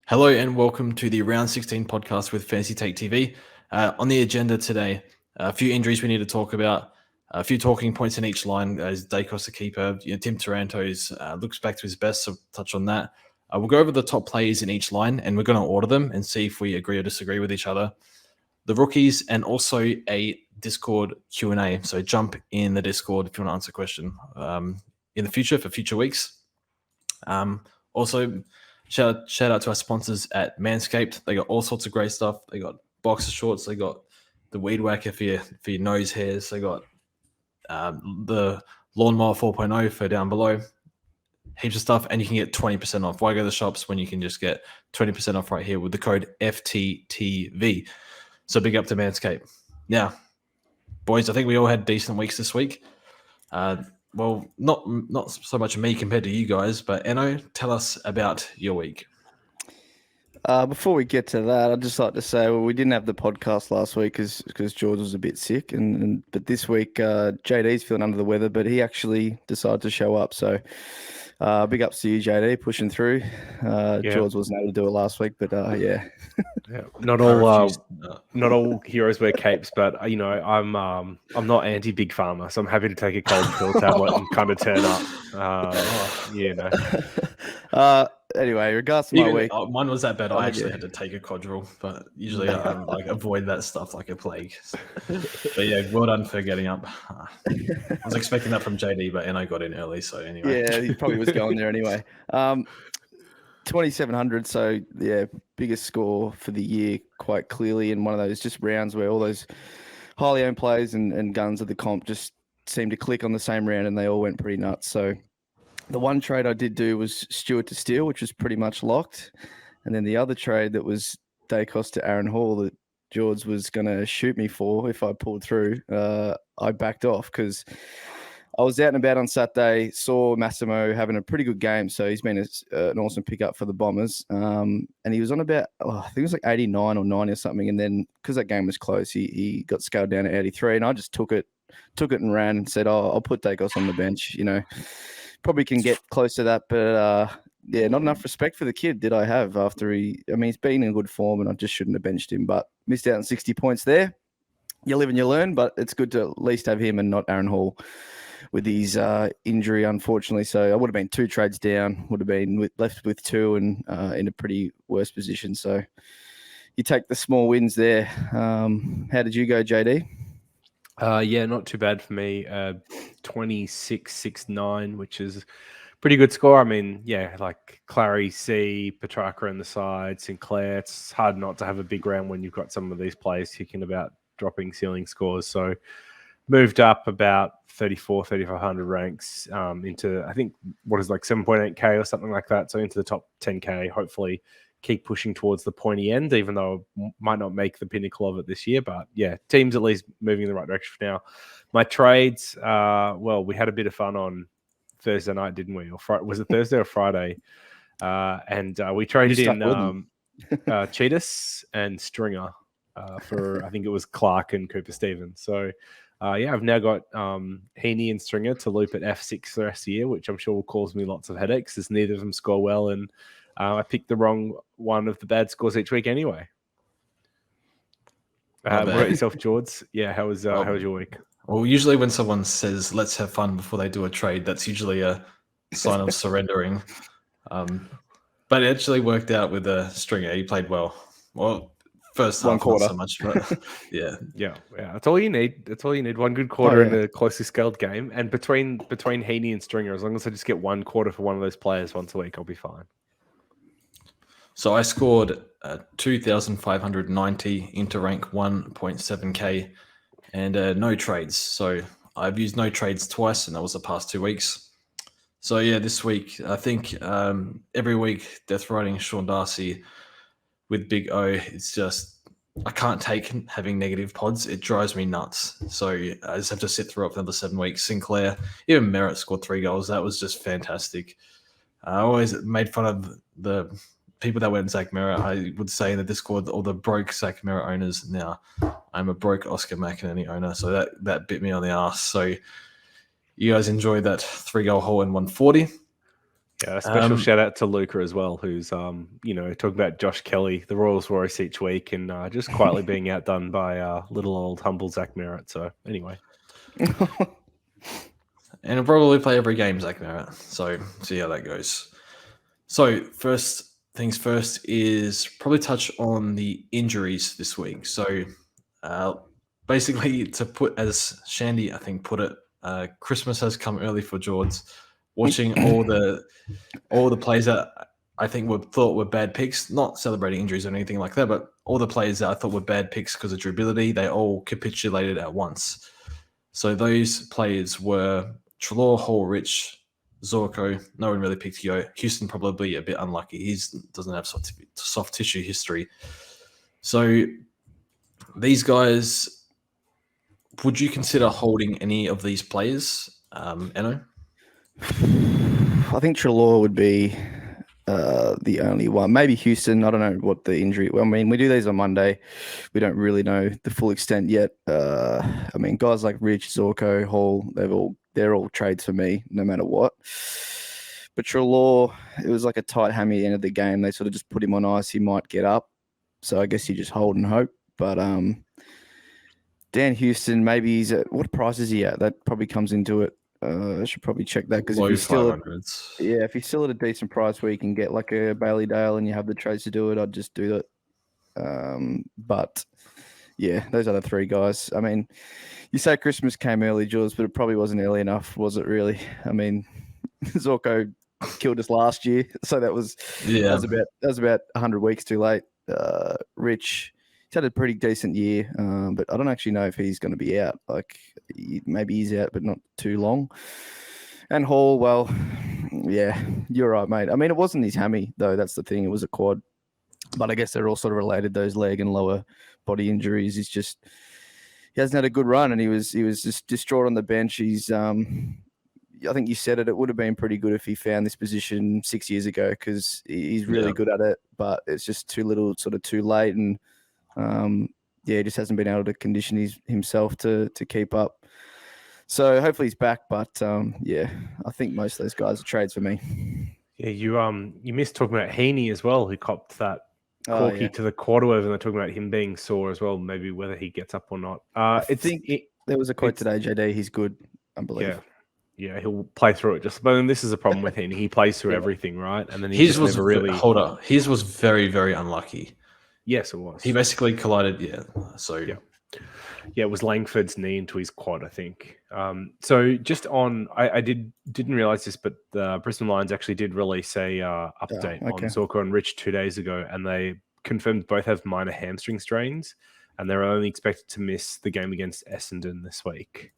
Hello and welcome to the Round 16 podcast with Fantasy Take TV. On the agenda today, a few injuries we need to talk about, a few talking points in each line as Dacos the keeper. Tim Taranto's looks back to his best, so touch on that. We'll go over the top players in each line and we're going to order them and see if we agree or disagree with each other. The rookies and also a Discord Q&A. So jump in the Discord if you want to answer a question in the future for future weeks. Also, shout out to our sponsors at Manscaped. They got all sorts of great stuff. They got boxer shorts. They got the weed whacker for your nose hairs. They got the lawnmower 4.0 for down below. Heaps of stuff, and you can get 20% off. Why go to the shops when you can just get 20% off right here with the code FTTV? So big up to Manscaped. Now, boys, I think we all had decent weeks this week. Well, not so much me compared to you guys, but Enno, tell us about your week. Before we get to that, I'd just like to say, we didn't have the podcast last week because George was a bit sick, but this week JD's feeling under the weather, but he actually decided to show up. So big ups to you, JD, pushing through. George wasn't able to do it last week, but yeah. Not all heroes wear capes, but I'm not anti Big Pharma, so I'm happy to take a cold pill tablet and kind of turn up. Anyway, regards to my week, mine was that bad. I actually had to take a Codral, but usually I avoid that stuff like a plague. But yeah, well done for getting up. I was expecting that from JD, but I got in early, so anyway. Yeah, he probably was going there anyway. 2,700, so yeah, biggest score for the year quite clearly in one of those just rounds where all those highly owned players and guns of the comp just seemed to click on the same round and they all went pretty nuts. So the one trade I did do was Stewart to Steele, which was pretty much locked. And then the other trade that was Dacos to Aaron Hall that George was going to shoot me for if I pulled through, I backed off because I was out and about on Saturday, saw Massimo having a pretty good game. So he's been an awesome pickup for the Bombers. And he was on about, I think it was like 89 or 90 or something. And then because that game was close, he got scaled down to 83. And I just took it and ran and said, I'll put Dacos on the bench, Probably can get close to that, but yeah, not enough respect for the kid did I have after he's been in good form and I just shouldn't have benched him, but missed out on 60 points there. You live and you learn, but it's good to at least have him and not Aaron Hall with his injury, unfortunately. So I would have been 2 trades down, would have been left with 2 and in a pretty worse position. So you take the small wins there. How did you go, JD? Yeah, not too bad for me. 26.69, which is a pretty good score. I mean, yeah, like Clary, C, Petrarca on the side, Sinclair. It's hard not to have a big round when you've got some of these players kicking about dropping ceiling scores. So moved up about 3,500 ranks into, I think, what is like 7.8K or something like that. So into the top 10K, hopefully keep pushing towards the pointy end, even though I might not make the pinnacle of it this year. But yeah, team's at least moving in the right direction for now. My trades, we had a bit of fun on Thursday night, didn't we? Or was it Thursday or Friday? And we traded in Cheetahs and Stringer for, I think it was Clark and Cooper Stevens. So I've now got Heaney and Stringer to loop at F6 the rest of the year, which I'm sure will cause me lots of headaches as neither of them score well. And I picked the wrong one of the bad scores each week anyway. What about yourself, George? Yeah, how was your week? Well, usually when someone says, let's have fun before they do a trade, that's usually a sign of surrendering. But it actually worked out with a Stringer. He played well. Well, first half, not so much, but yeah. That's all you need. That's all you need. One good quarter in a closely scaled game. And between Heaney and Stringer, as long as I just get one quarter for one of those players once a week, I'll be fine. So I scored 2,590 into rank 1.7K and no trades. So I've used no trades twice, and that was the past 2 weeks. So yeah, this week, I think every week death riding Sean Darcy with Big O, it's just, I can't take having negative pods. It drives me nuts. So I just have to sit through it for another 7 weeks. Sinclair, even Merritt scored 3 goals. That was just fantastic. I always made fun of the people that went Zach Merritt. I would say in the Discord, all the broke Zach Merritt owners. Now I'm a broke Oscar McInerney owner, so that bit me on the ass. So you guys enjoyed that 3-goal haul in 140. Yeah, a special shout out to Luca as well, who's talking about Josh Kelly, the Royals Royce each week, and just quietly being outdone by little old humble Zach Merritt. So anyway, and he'll probably play every game, Zach Merritt. So see how that goes. So first things first is probably touch on the injuries this week. So basically, to put as Shandy I think put it, Christmas has come early for George. Watching all the players that I think thought were bad picks, not celebrating injuries or anything like that, but all the players that I thought were bad picks because of durability, they all capitulated at once. So those players were Treloar, Hall, Rich, Zorko. No one really picked Yo. Houston probably a bit unlucky. He doesn't have soft tissue history. So these guys, would you consider holding any of these players, Eno? I think Treloar would be the only one. Maybe Houston. I don't know what the injury. Well, I mean, we do these on Monday. We don't really know the full extent yet. I mean, guys like Rich, Zorko, Hall, they're all trades for me, no matter what. But Treloar, it was like a tight hammy at the end of the game. They sort of just put him on ice. He might get up. So I guess you just hold and hope. But Dan Houston, maybe he's at what price is he at? That probably comes into it. I should probably check that because if he's still if he's still at a decent price where you can get like a Bailey Dale and you have the trades to do it, I'd just do that. But yeah, those are the three guys. I mean, you say Christmas came early, Jules, but it probably wasn't early enough, was it really? I mean, Zorko killed us last year, so that was about 100 weeks too late. Rich, he's had a pretty decent year, but I don't actually know if he's going to be out. Like, maybe he's out, but not too long. And Hall, well, yeah, you're right, mate. I mean, it wasn't his hammy, though. That's the thing. It was a quad. But I guess they're all sort of related, those leg and lower body injuries. He hasn't had a good run, and he was just distraught on the bench. He's, I think you said it, it would have been pretty good if he found this position 6 years ago because he's really good at it, but it's just too little, sort of too late. And he just hasn't been able to condition himself to keep up. So hopefully he's back, but I think most of those guys are trades for me. Yeah, you missed talking about Heaney as well, who copped that corky to the quarter wave, and they're talking about him being sore as well, maybe whether he gets up or not. There was a quote today, JD, he's good, I believe. Yeah, he'll play through it. But this is a problem with Heaney. He plays through everything, right? And then his was very, very unlucky. Yes, it was. He basically collided, Yeah, it was Langford's knee into his quad, I think. So just on, I didn't realize this, but the Brisbane Lions actually did release a update on Zorko and Rich 2 days ago, and they confirmed both have minor hamstring strains, and they're only expected to miss the game against Essendon this week.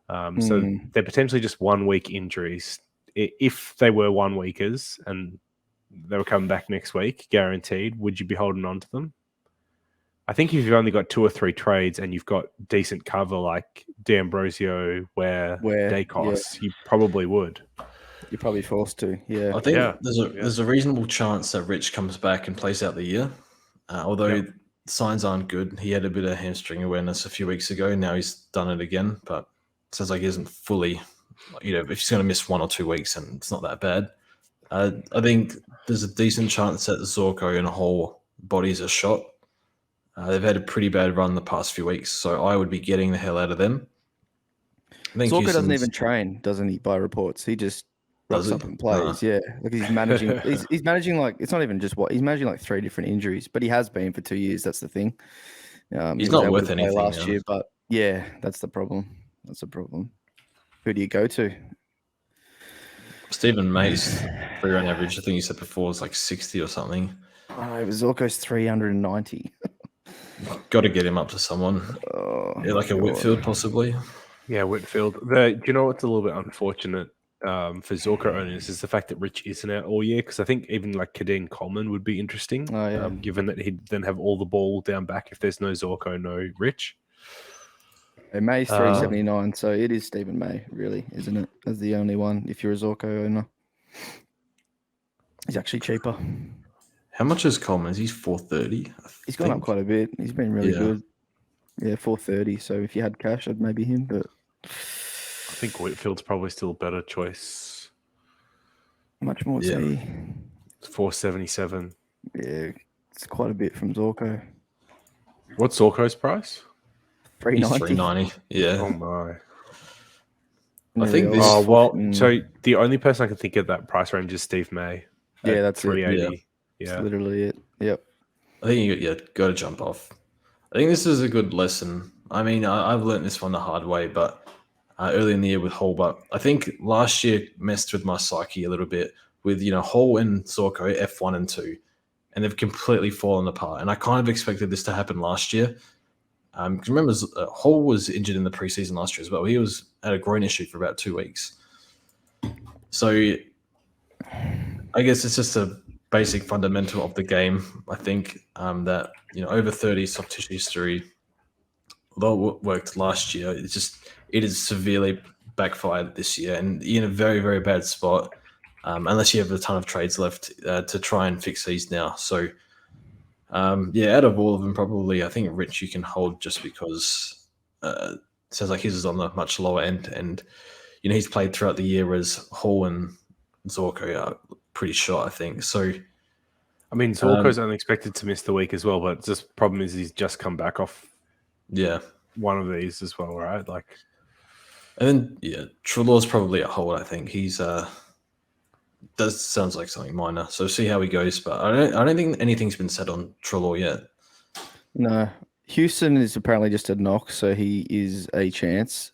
So they're potentially just 1 week injuries. If they were 1 weekers and they were coming back next week, guaranteed, would you be holding on to them? I think if you've only got 2 or 3 trades and you've got decent cover like D'Ambrosio, Ware Dacos, you probably would. You're probably forced to, yeah. I think there's a reasonable chance that Rich comes back and plays out the year. Although signs aren't good. He had a bit of hamstring awareness a few weeks ago. Now he's done it again, but it sounds like he isn't fully, if he's going to miss 1 or 2 weeks, and it's not that bad. I think there's a decent chance that Zorko and Hall bodies are shot. They've had a pretty bad run the past few weeks, so I would be getting the hell out of them. Zorko doesn't even train, doesn't he, by reports? He just rocks up and plays. Yeah, like he's managing. he's managing like, it's not even just he's managing like 3 different injuries, but he has been for 2 years. That's the thing. He's not worth anything last year, but yeah, that's the problem. Who do you go to? Stephen May's free run average, I think you said before, was like 60 or something. Oh, it was Zorko's 390. Got to get him up to someone. Like a Whitfield, possibly. Yeah, Whitfield. Do you know what's a little bit unfortunate for Zorko owners is the fact that Rich isn't out all year, because I think even like Kadeen Coleman would be interesting, given that he'd then have all the ball down back if there's no Zorko, no Rich. May's 379, so it is Stephen May, really, isn't it? As the only one, if you're a Zorko owner. He's actually cheaper. How much is Coleman? He's 430. He's gone up quite a bit. He's been really good. Yeah, 430. So if you had cash, I'd maybe him. But I think Whitfield's probably still a better choice. Much more Yeah. he? 477. Yeah, it's quite a bit from Zorko. What's Zorko's price? He's 390. 390. Yeah. Oh my. I think this- Oh well. So the only person I can think of that price range is Steve May. Yeah, at that's it. 380. That's Yeah. literally it. Yep. I think you got to jump off. I think this is a good lesson. I mean, I've learned this one the hard way, but early in the year with Hall. But I think last year messed with my psyche a little bit with, Hall and Zorko, F1 and 2, and they've completely fallen apart. And I kind of expected this to happen last year. 'Cause remember, Hall was injured in the preseason last year as well. He was at a groin issue for about 2 weeks. So I guess it's just a basic fundamental of the game. I think that over 30 soft tissue history, although it worked last year, it is severely backfired this year, and you're in a very, very bad spot unless you have a ton of trades left to try and fix these now. So out of all of them, probably I think Rich you can hold just because it sounds like his is on the much lower end, and he's played throughout the year, whereas Hall and Zorko are pretty short, I think. So I mean, Zorko's only expected to miss the week as well, but just problem is he's just come back off one of these as well, right? Like, and then Trelaw's probably a hold. I think he's does sounds like something minor. So see how he goes, but I don't think anything's been said on Trelaw yet. No, Houston is apparently just a knock, so he is a chance.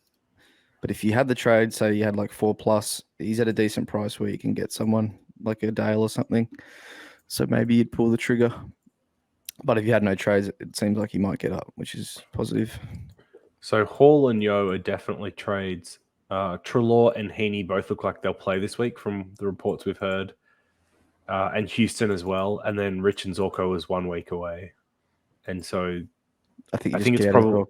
But if you had the trade, say you had like 4+, he's at a decent price where you can get someone like a Dale or something. So maybe you'd pull the trigger. But if you had no trades, it seems like he might get up, which is positive. So Hall and Yo are definitely trades. Trelaw and Heaney both look like they'll play this week from the reports we've heard. And Houston as well. And then Rich and Zorko is 1 week away. And so I think it's probably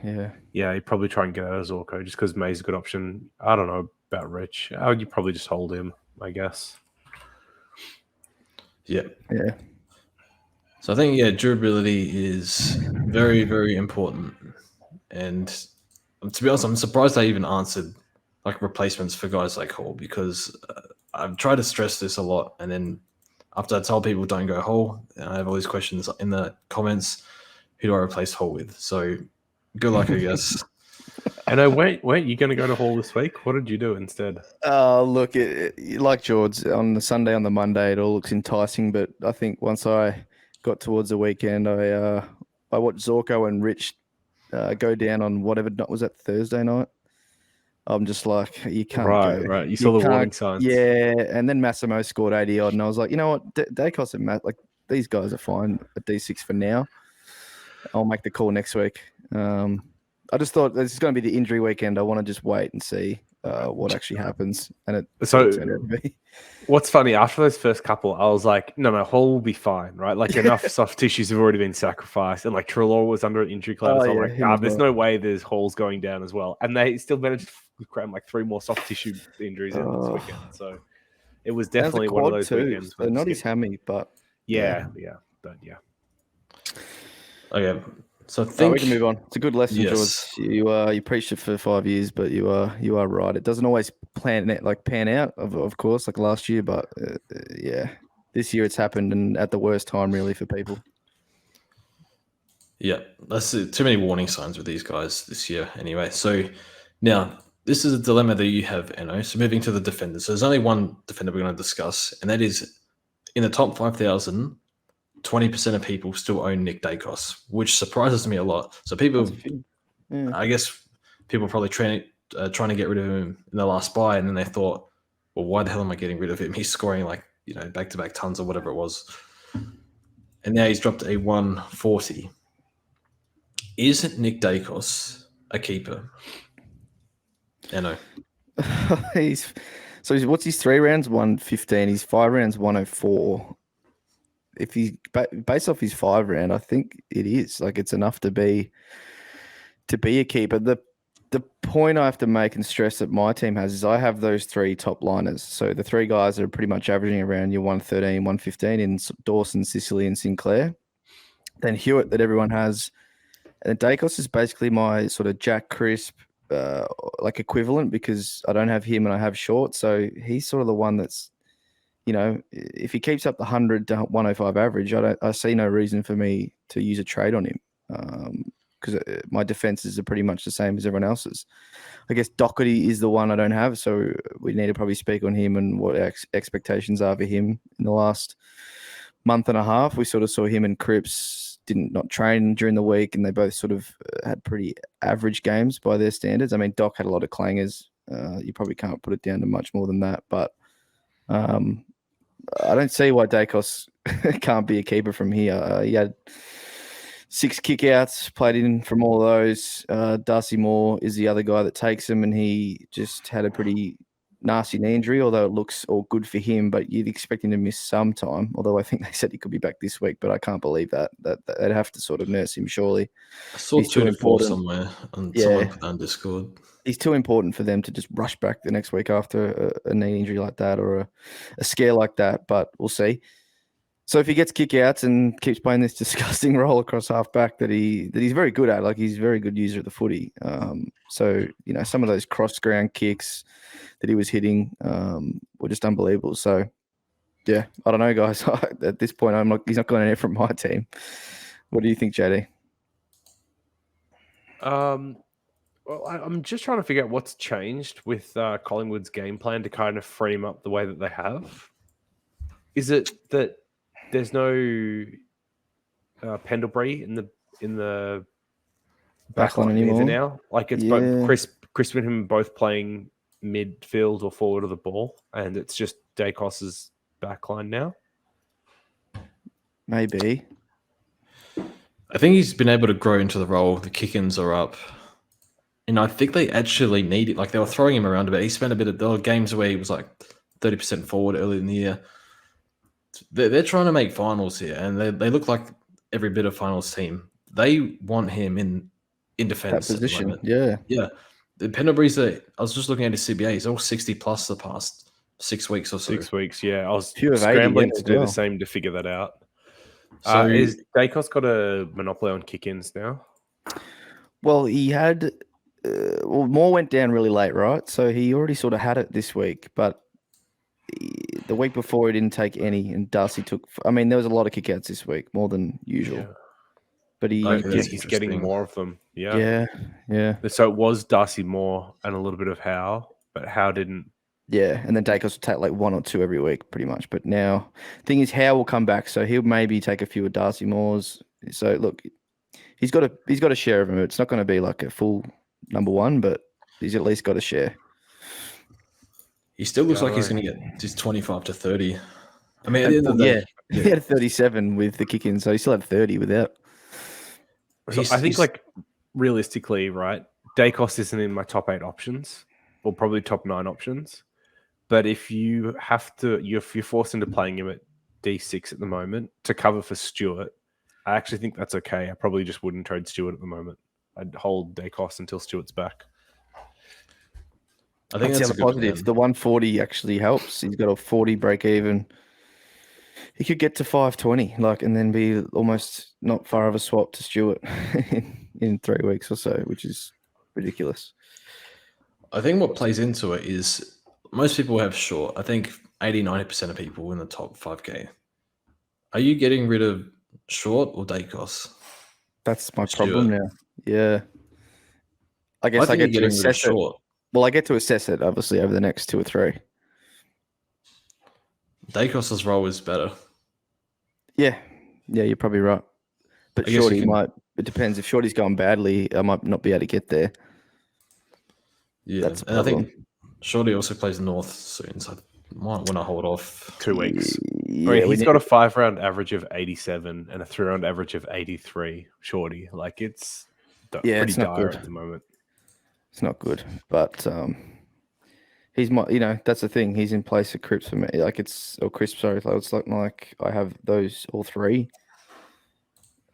yeah. Yeah, you'd probably try and get out of Zorko just because May's a good option. I don't know about Rich. I would probably just hold him, I guess. Yeah. Yeah. So I think durability is very, very important. And to be honest, I'm surprised they even answered like replacements for guys like Hall, because I've tried to stress this a lot, and then after I tell people don't go Hall, I have all these questions in the comments. Who do I replace Hall with? So good luck, I guess. And weren't you going to go to Hall this week? What did you do instead? Look, like George, on the Sunday, on the Monday, it all looks enticing. But I think once I got towards the weekend, I watched Zorko and Rich go down on whatever night was that, Thursday night. I'm just like, you can't go. Right. You saw the warning signs. Yeah, and then Massimo scored 80 odd, and I was like, you know what, Dacos and Matt, like these guys are fine at D6 for now. I'll make the call next week. I just thought this is going to be the injury weekend. I want to just wait and see what actually happens. And so what's funny, after those first couple, I was like, no, Hall will be fine, right? Like enough soft tissues have already been sacrificed, and like Trelaw was under an injury cloud. So I'm like, there's no way there's Hall's going down as well. And they still managed to cram like 3 more soft tissue injuries in this weekend. So it was definitely one of those weekends. So not his hammy, but yeah. Okay. So I think we can move on. It's a good lesson, yes. George. You preached it for 5 years, but you are right. It doesn't always pan out, of course, like last year. But this year it's happened, and at the worst time, really, for people. Yeah, that's too many warning signs with these guys this year. Anyway, so now this is a dilemma that you have, Eno. So moving to the defenders. So there's only one defender we're going to discuss, and that is in the top 5,000. 20% of people still own Nick Dacos, which surprises me a lot. So people, I guess people probably trying to get rid of him in the last buy, and then they thought, well, why the hell am I getting rid of him? He's scoring like, back-to-back tons or whatever it was. And now he's dropped a 140. Is Nick Dacos a keeper? I know. What's his 3 rounds? 115. His 5 rounds 104. If he's based off his 5 round, I think it is like it's enough to be a keeper. The point I have to make and stress that my team has is I have those 3 top liners. So the 3 guys that are pretty much averaging around your 113, 115 in Dawson, Sicily, and Sinclair. Then Hewitt that everyone has, and Dacos is basically my sort of Jack Crisp like equivalent, because I don't have him and I have Short. So he's sort of the one that's if he keeps up the 100 to 105 average, I see no reason for me to use a trade on him because my defenses are pretty much the same as everyone else's. I guess Doherty is the one I don't have, so we need to probably speak on him and what our expectations are for him in the last month and a half. We sort of saw him and Cripps not train during the week, and they both sort of had pretty average games by their standards. I mean, Doc had a lot of clangers. You probably can't put it down to much more than that, but I don't see why Dacos can't be a keeper from here. He had 6 kickouts, played in from all of those. Darcy Moore is the other guy that takes him, and he just had a pretty nasty knee injury, although it looks all good for him, but you'd expect him to miss some time, although I think they said he could be back this week, but I can't believe that they'd have to sort of nurse him, surely. I saw 2 and 4 somewhere, and someone put on Discord. He's too important for them to just rush back the next week after a knee injury like that or a scare like that, but we'll see. So if he gets kickouts and keeps playing this disgusting role across half back that he's very good at, like he's a very good user of the footy. So, some of those cross ground kicks that he was hitting were just unbelievable. So, yeah, I don't know, guys. At this point, he's not going anywhere from my team. What do you think, JD? Well, I'm just trying to figure out what's changed with Collingwood's game plan to kind of free him up the way that they have. Is it that there's no Pendlebury in the backline anymore now? Like it's both Chris and him both playing midfield or forward of the ball, and it's just Dacos's backline now. Maybe. I think he's been able to grow into the role. The kick-ins are up. And I think they actually need it. Like they were throwing him around a bit. He spent a bit of there were games where he was like 30% forward early in the year. They're trying to make finals here, and they look like every bit of finals team. They want him in defense. That position, yeah. The Pendlebury's I was just looking at his CBA. He's all 60 plus the past 6 weeks or so. 6 weeks, yeah. I was Few of scrambling 80, to do the same to figure that out. So is Dacos got a monopoly on kick-ins now? Well, he had. Moore went down really late, right? So he already sort of had it this week, but the week before he didn't take any, and Darcy took. I mean, there was a lot of kickouts this week, more than usual. Yeah. But he's getting more of them. Yeah. So it was Darcy Moore and a little bit of Howe, but Howe didn't. Yeah, and then Dacos will take like 1 or 2 every week, pretty much. But now, thing is, Howe will come back, so he'll maybe take a few of Darcy Moore's. So look, he's got a share of them. It's not going to be like a full number 1, but he's at least got a share. He still looks like he's going to get just 25 to 30. I mean, at the end of the day, he had 37 with the kick-in, so he still had 30 without. So I think, like, realistically, right, Dacos isn't in my top 8 options, or probably top 9 options. But if you have to, you're forced into playing him at D6 at the moment to cover for Stewart, I actually think that's okay. I probably just wouldn't trade Stewart at the moment. I'd hold Dacos until Stewart's back. I think that's the positive. The 140 actually helps. He's got a 40 break even. He could get to 520, and then be almost not far of a swap to Stewart in 3 weeks or so, which is ridiculous. I think what plays into it is most people have Short. I think 80-90% of people in the top 5K. Are you getting rid of Short or Dacos? That's my problem now. Yeah. I guess I get to assess it. Well, I get to assess it, obviously, over the next 2 or 3. Dacos' role is better. Yeah, you're probably right. But Shorty might. It depends. If Shorty's going badly, I might not be able to get there. Yeah, and I think Shorty also plays North soon, so I might want to hold off 2 weeks. Yeah, I mean, he's got a 5-round average of 87 and a 3-round average of 83. Shorty, like it's pretty it's not dire good at the moment. It's not good, but he's my. That's the thing. He's in place of Cripps for me. Crisp. Sorry, it's like I have those all 3.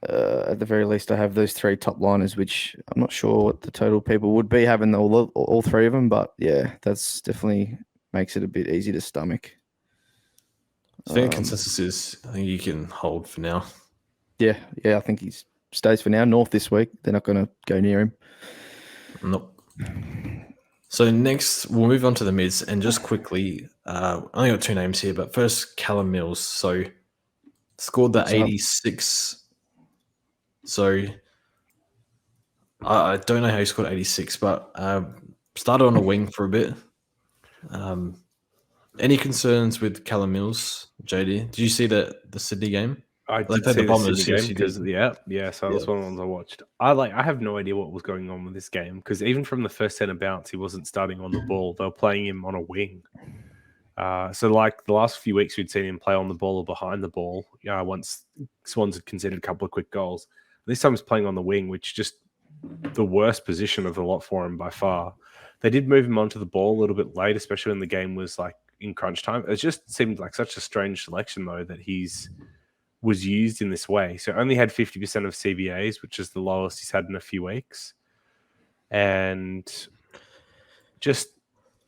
At the very least, I have those 3 top liners, which I'm not sure what the total people would be having all 3 of them. But yeah, that's definitely makes it a bit easy to stomach. I think consensus is I think you can hold for now. Yeah, I think he stays for now. North this week, they're not going to go near him. Nope. So next, we'll move on to the mids, and just quickly, I only got 2 names here, but first, Callum Mills. So scored the 86. So I don't know how he scored 86, but started on a wing for a bit. Any concerns with Callum Mills, JD? Did you see the Sydney game? I They did played see the the Bombers, Sydney yes, game you because did. so that was one of the ones I watched. I have no idea what was going on with this game because even from the first centre bounce, he wasn't starting on the ball. They were playing him on a wing. So like the last few weeks, we'd seen him play on the ball or behind the ball. Once Swans had conceded a couple of quick goals. This time he's playing on the wing, which just the worst position of the lot for him by far. They did move him onto the ball a little bit late, especially when the game was like in crunch time. It just seemed like such a strange selection though that was used in this way. So only had 50% of CBAs, which is the lowest he's had in a few weeks. And just,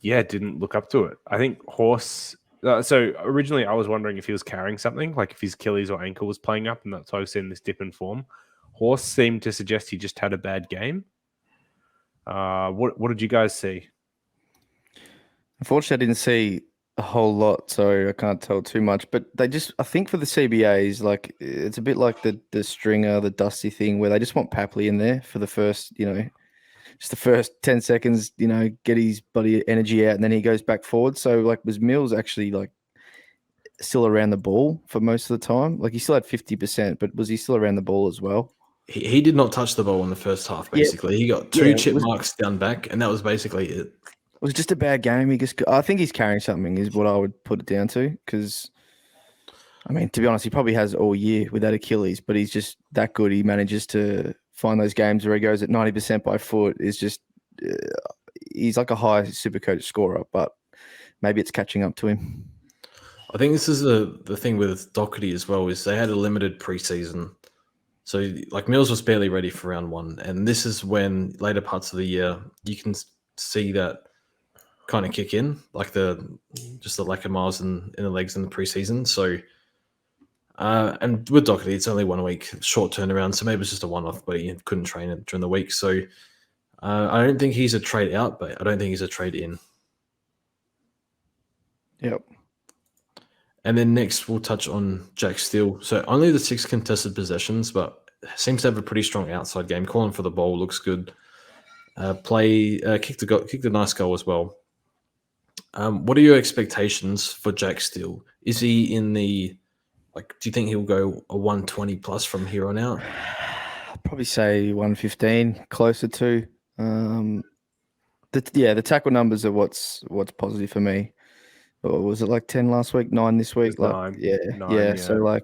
didn't look up to it. I think Horse... so originally I was wondering if he was carrying something, like if his Achilles or ankle was playing up, and that's why I've seen this dip in form. Horse seemed to suggest he just had a bad game. What did you guys see? Unfortunately, I didn't see a whole lot, so I can't tell too much. But I think for the CBAs, like it's a bit like the Stringer, the Dusty thing, where they just want Papley in there for the first, just the first 10 seconds, get his bloody energy out, and then he goes back forward. So like, was Mills actually like still around the ball for most of the time? Like he still had 50%, but was he still around the ball as well? He did not touch the ball in the first half, basically. He got 2 chip marks down back, and that was basically it. It was just a bad game. I think he's carrying something is what I would put it down to, because, I mean, to be honest, he probably has all year with that Achilles, but he's just that good. He manages to find those games where he goes at 90% by foot. He's like a high Supercoach scorer, but maybe it's catching up to him. I think this is the thing with Doherty as well, is they had a limited preseason. So, like, Mills was barely ready for round 1, and this is when later parts of the year you can see that kind of kick in, like the lack of miles in the legs in the preseason. So, and with Doherty, it's only 1 week, short turnaround, so maybe it's just a one-off, but he couldn't train it during the week. So, I don't think he's a trade out, but I don't think he's a trade in. Yep. And then next, we'll touch on Jack Steele. So only the 6 contested possessions, but seems to have a pretty strong outside game. Calling for the ball, looks good. Kicked a nice goal as well. What are your expectations for Jack Steele? Is he in the, do you think he'll go a 120 plus from here on out? I'd probably say 115, closer to. The tackle numbers are what's positive for me. Or was it like 10 last week, 9 this week? Nine. So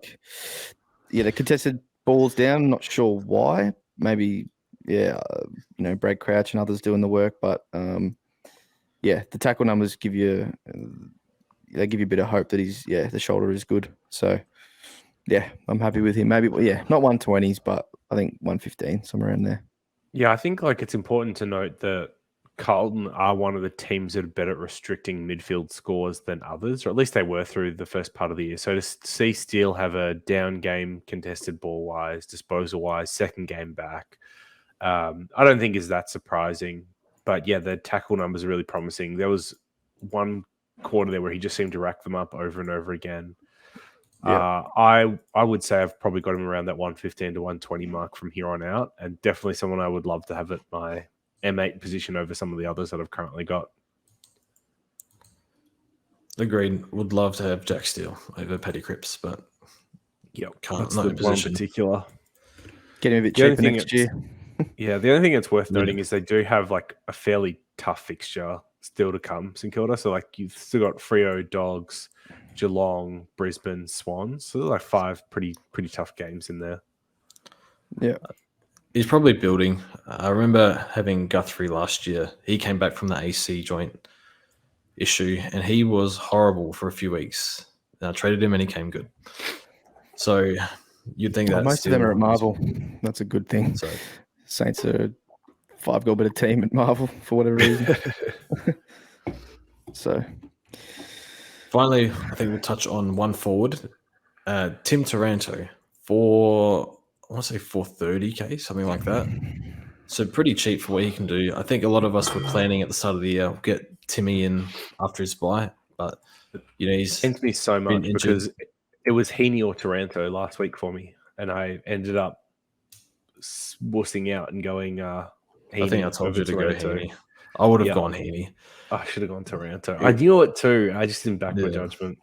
the contested balls down. Not sure why. Maybe Brad Crouch and others doing the work, but the tackle numbers give you a bit of hope that the shoulder is good. So I'm happy with him. Maybe not 120s, but I think 115, somewhere around there. Yeah, I think it's important to note that Carlton are one of the teams that are better at restricting midfield scores than others, or at least they were through the first part of the year. So to see Steele have a down game contested ball-wise, disposal-wise, second game back, I don't think is that surprising. But the tackle numbers are really promising. There was one quarter there where he just seemed to rack them up over and over again. Yeah. I would say I've probably got him around that 115 to 120 mark from here on out, and definitely someone I would love to have at my M8 position over some of the others that I've currently got. Agreed. Would love to have Jack Steele over Paddy Cripps, but can't. Not in position. One particular. Get him a bit cheaper next year. The only thing that's worth noting is they do have a fairly tough fixture still to come, St Kilda. So you've still got Freo, Dogs, Geelong, Brisbane, Swans. So 5 pretty tough games in there. Yeah. He's probably building. I remember having Guthrie last year. He came back from the AC joint issue, and he was horrible for a few weeks. And I traded him, and he came good. So you'd think that most of them are at Marvel. That's a good thing. So Saints are a 5-goal better team at Marvel for whatever reason. So finally, I think we'll touch on one forward, Tim Taranto, for I want to say 430k, something like that. So pretty cheap for what he can do. I think a lot of us were planning at the start of the year get Timmy in after his bye, but he's Pains me so been much injured. because it was Heaney or Taranto last week for me, and I ended up wussing out and going Heaney. I think I told you to Taranto. go Heaney. I would have gone Heaney. I should have gone Taranto. I knew it too. I just didn't back my judgment.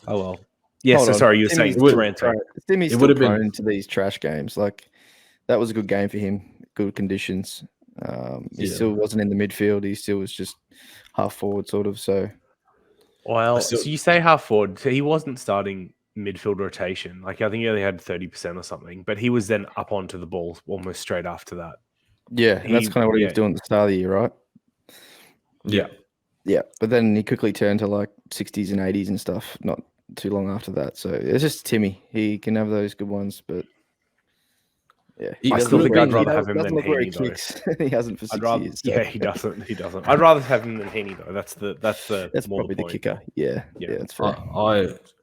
Oh well. Yeah. Hold so on. sorry, you were saying Taranto. Timmy's still prone to these trash games. Like that was a good game for him. Good conditions. He still wasn't in the midfield. He still was just half forward, sort of. So, well, so you say half forward. So he wasn't starting midfield rotation. Like I think he only had 30% or something, but he was then up onto the ball almost straight after that. Yeah, that's kind of what he was doing at the start of the year, right? Yeah. Yeah, but then he quickly turned to like 60s and 80s and stuff not too long after that. So it's just Timmy. He can have those good ones, but yeah. I still think I'd rather have him than Heaney, though. He hasn't for 6 years. So. Yeah, he doesn't. He doesn't. I'd rather have him than Heaney, though. That's probably the kicker. Yeah, that's fair.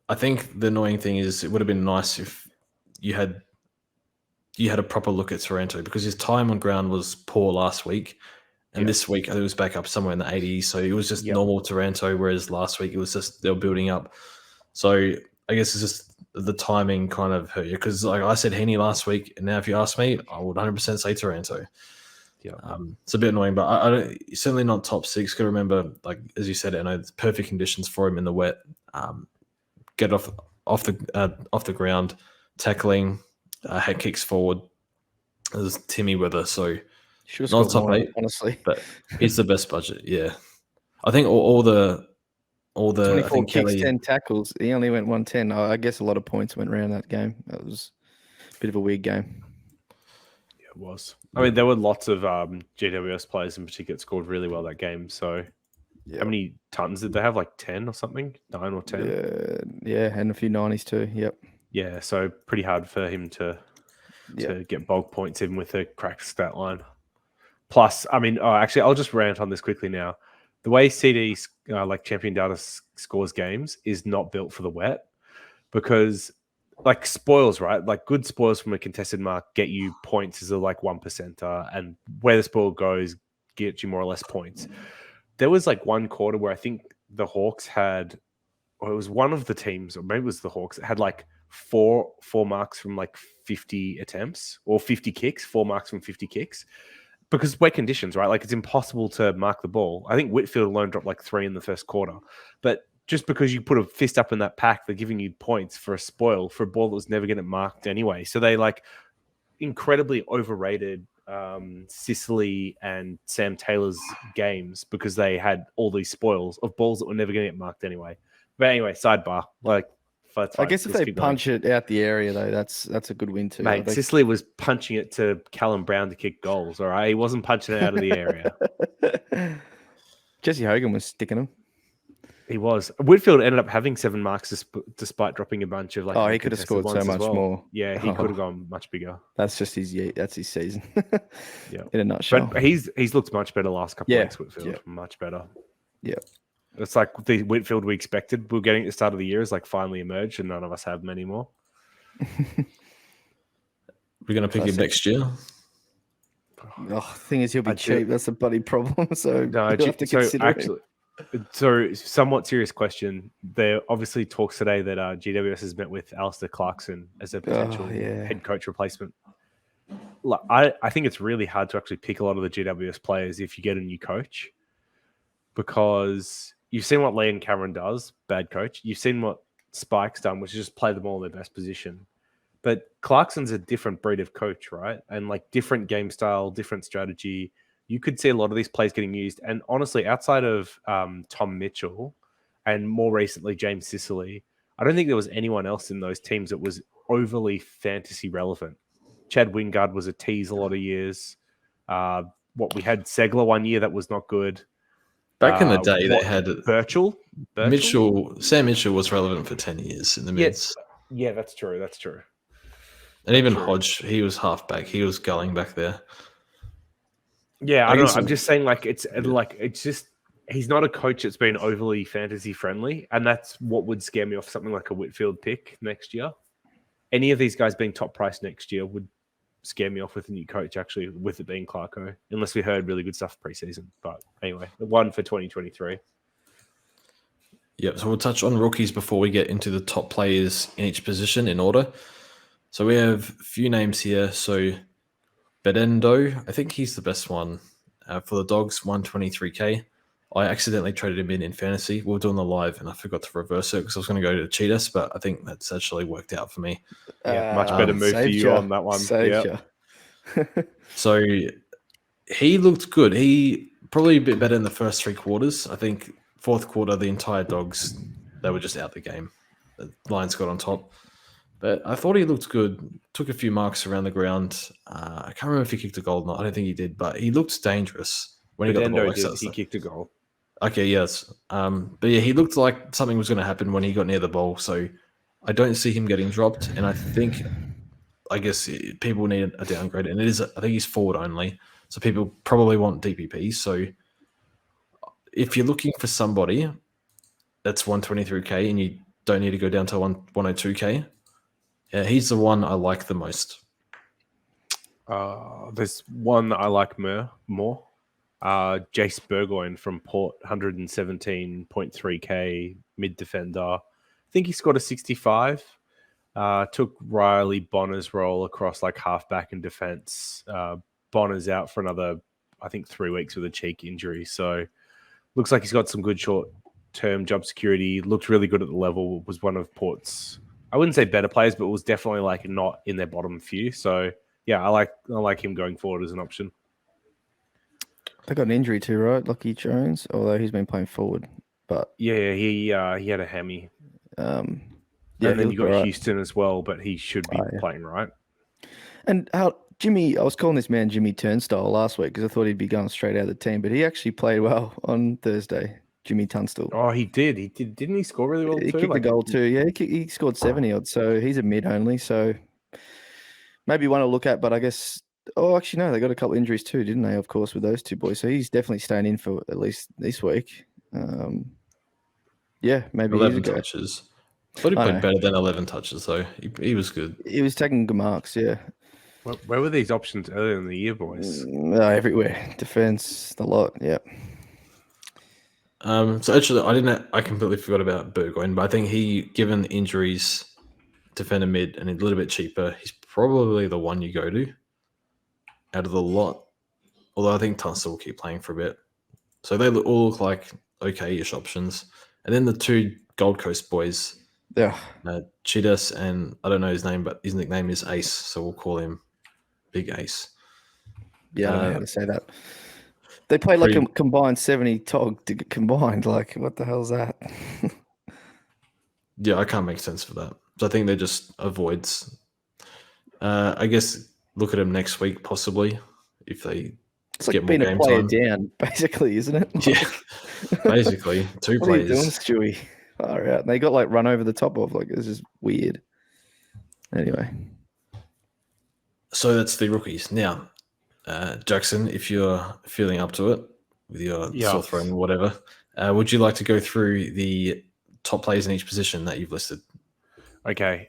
I think the annoying thing is it would have been nice if you had a proper look at Taranto because his time on ground was poor last week. And this week, I think it was back up somewhere in the 80s. So it was just normal Taranto, whereas last week it was just they were building up. So I guess it's just the timing kind of hurt you because, like I said, Heaney last week, and now if you ask me, I would 100% say Taranto. Yeah, it's a bit annoying, but I don't. Certainly not top six. Got to remember, like as you said, it's perfect conditions for him in the wet. Get off the ground, tackling, head kicks forward. There's Timmy Weather, so. Not top 8, honestly, but it's the best budget. Yeah, I think all the 24 kicks, 10 tackles. He only went 110. I guess a lot of points went around that game. That was a bit of a weird game. Yeah, it was. I mean, there were lots of GWS players in particular that scored really well that game. So, how many tons did they have? Like 10 or something? 9 or 10? Yeah, and a few 90s too. Yep. Yeah, so pretty hard for him to get bulk points even with a cracked stat line. Plus, I mean, actually, I'll just rant on this quickly now. The way CD, like Champion Data scores games is not built for the wet because, like, spoils, right? Like, good spoils from a contested mark get you points as a, like, 1%, and where the spoil goes gets you more or less points. There was, like, one quarter where I think the Hawks had, or it was one of the teams, or maybe it was the Hawks, that had, like, four marks from, like, 50 attempts or 50 kicks, 4 marks from 50 kicks. Because wet conditions, right? Like, it's impossible to mark the ball. I think Whitfield alone dropped like 3 in the first quarter. But just because you put a fist up in that pack, they're giving you points for a spoil for a ball that was never going to marked anyway. So they, like, incredibly overrated Sicily and Sam Taylor's games because they had all these spoils of balls that were never going to get marked anyway. But anyway, sidebar. Like, I guess if they punch it out the area, though, that's a good win too. Mate, Sicily was punching it to Callum Brown to kick goals, all right? He wasn't punching it out of the area. Jesse Hogan was sticking them. He was. Whitfield ended up having 7 marks despite dropping a bunch of, like... Oh, he could have scored so much more. Yeah, he could have gone much bigger. That's just his season. Yeah. In a nutshell. But he's looked much better last couple of weeks, Whitfield. Yeah. Much better. Yeah. It's like the Whitfield we expected. We were getting at the start of the year has like finally emerged, and none of us have them anymore. We're going to pick him next year. The thing is, he'll be cheap. That's a bloody problem. So no, have to consider actually, so somewhat serious question. There obviously talks today that GWS has met with Alistair Clarkson as a potential head coach replacement. Like, I think it's really hard to actually pick a lot of the GWS players if you get a new coach, because you've seen what Liam Cameron does, bad coach. You've seen what Spike's done, which is just play them all in their best position. But Clarkson's a different breed of coach, right? And like different game style, different strategy. You could see a lot of these plays getting used. And honestly, outside of Tom Mitchell and more recently James Sicily, I don't think there was anyone else in those teams that was overly fantasy relevant. Chad Wingard was a tease a lot of years. We had Segler one year that was not good. Back in the day, they had Birchall. Sam Mitchell was relevant for 10 years in the mids. Yeah, that's true. That's true. And even Hodge, he was halfback. He was going back there. Yeah, I don't know. I'm just saying, it's just he's not a coach that's been overly fantasy friendly, and that's what would scare me off something like a Whitfield pick next year. Any of these guys being top price next year would scare me off with a new coach, actually, with it being Clarko, unless we heard really good stuff preseason. But anyway, the one for 2023. Yep, so we'll touch on rookies before we get into the top players in each position in order. So we have a few names here. So Bedendo, I think he's the best one for the Dogs, 123k. I accidentally traded him in fantasy. We were doing the live and I forgot to reverse it because I was going to go to Cheetahs, but I think that's actually worked out for me. Yeah, much better move for you on that one. Yeah. So he looked good. He probably a bit better in the first 3 quarters. I think fourth quarter, the entire Dogs, they were just out the game. The Lions got on top. But I thought he looked good. Took a few marks around the ground. I can't remember if he kicked a goal or not. I don't think he did, but he looked dangerous when he got the ball. Did. He kicked a goal. Okay, yes. But yeah, he looked like something was going to happen when he got near the ball. So I don't see him getting dropped. And I guess people need a downgrade. And I think he's forward only. So people probably want DPP. So if you're looking for somebody that's 123k and you don't need to go down to 102k, yeah, he's the one I like the most. There's one that I like more. Jace Burgoyne from Port, 117.3k mid defender. I think he scored a 65. Took Riley Bonner's role across like halfback and defense. Bonner's out for another, I think, 3 weeks with a cheek injury. So looks like he's got some good short-term job security. Looked really good at the level. Was one of Port's, I wouldn't say better players, but was definitely like not in their bottom few. So yeah, I like him going forward as an option. They got an injury too, right? Lockie Jones, although he's been playing forward. But yeah, he had a hammy. And then you got Houston as well, but he should be playing right. And how Jimmy, I was calling this man Jimmy Turnstile last week because I thought he'd be going straight out of the team, but he actually played well on Thursday. Jimmy Tunstall. Oh, he did. Didn't he score really well He too? kicked a goal too. Yeah, he scored 70 odd. So he's a mid only. So maybe one to look at. But I guess. Oh, actually no, they got a couple of injuries too, didn't they? Of course, with those two boys. So he's definitely staying in for at least this week. Yeah, maybe 11 touches. I thought he played better than 11 touches, though. He was good. He was taking good marks. Yeah. Where were these options earlier in the year, boys? Everywhere. Defense, a lot. Yeah. So actually, I completely forgot about Burgoyne, but I think given injuries, defender mid and a little bit cheaper, he's probably the one you go to out of the lot. Although I think Tunstall will keep playing for a bit. So they all look like okay-ish options. And then the 2 Gold Coast boys, Chidas, and I don't know his name, but his nickname is Ace, so we'll call him Big Ace. Yeah, I don't know how to say that. They played like a combined 70 tog to get combined. Like, what the hell's that? Yeah, I can't make sense for that. So I think they're just avoids. I guess look at them next week, possibly, if they get more game time. It's like being a player down, basically, isn't it? Yeah, basically. 2 players. What are you doing, Stewie? Far out. They got like run over the top of. Like, this is weird. Anyway. So that's the rookies. Now, Jackson, if you're feeling up to it with your sore throat and whatever, would you like to go through the top players in each position that you've listed? Okay.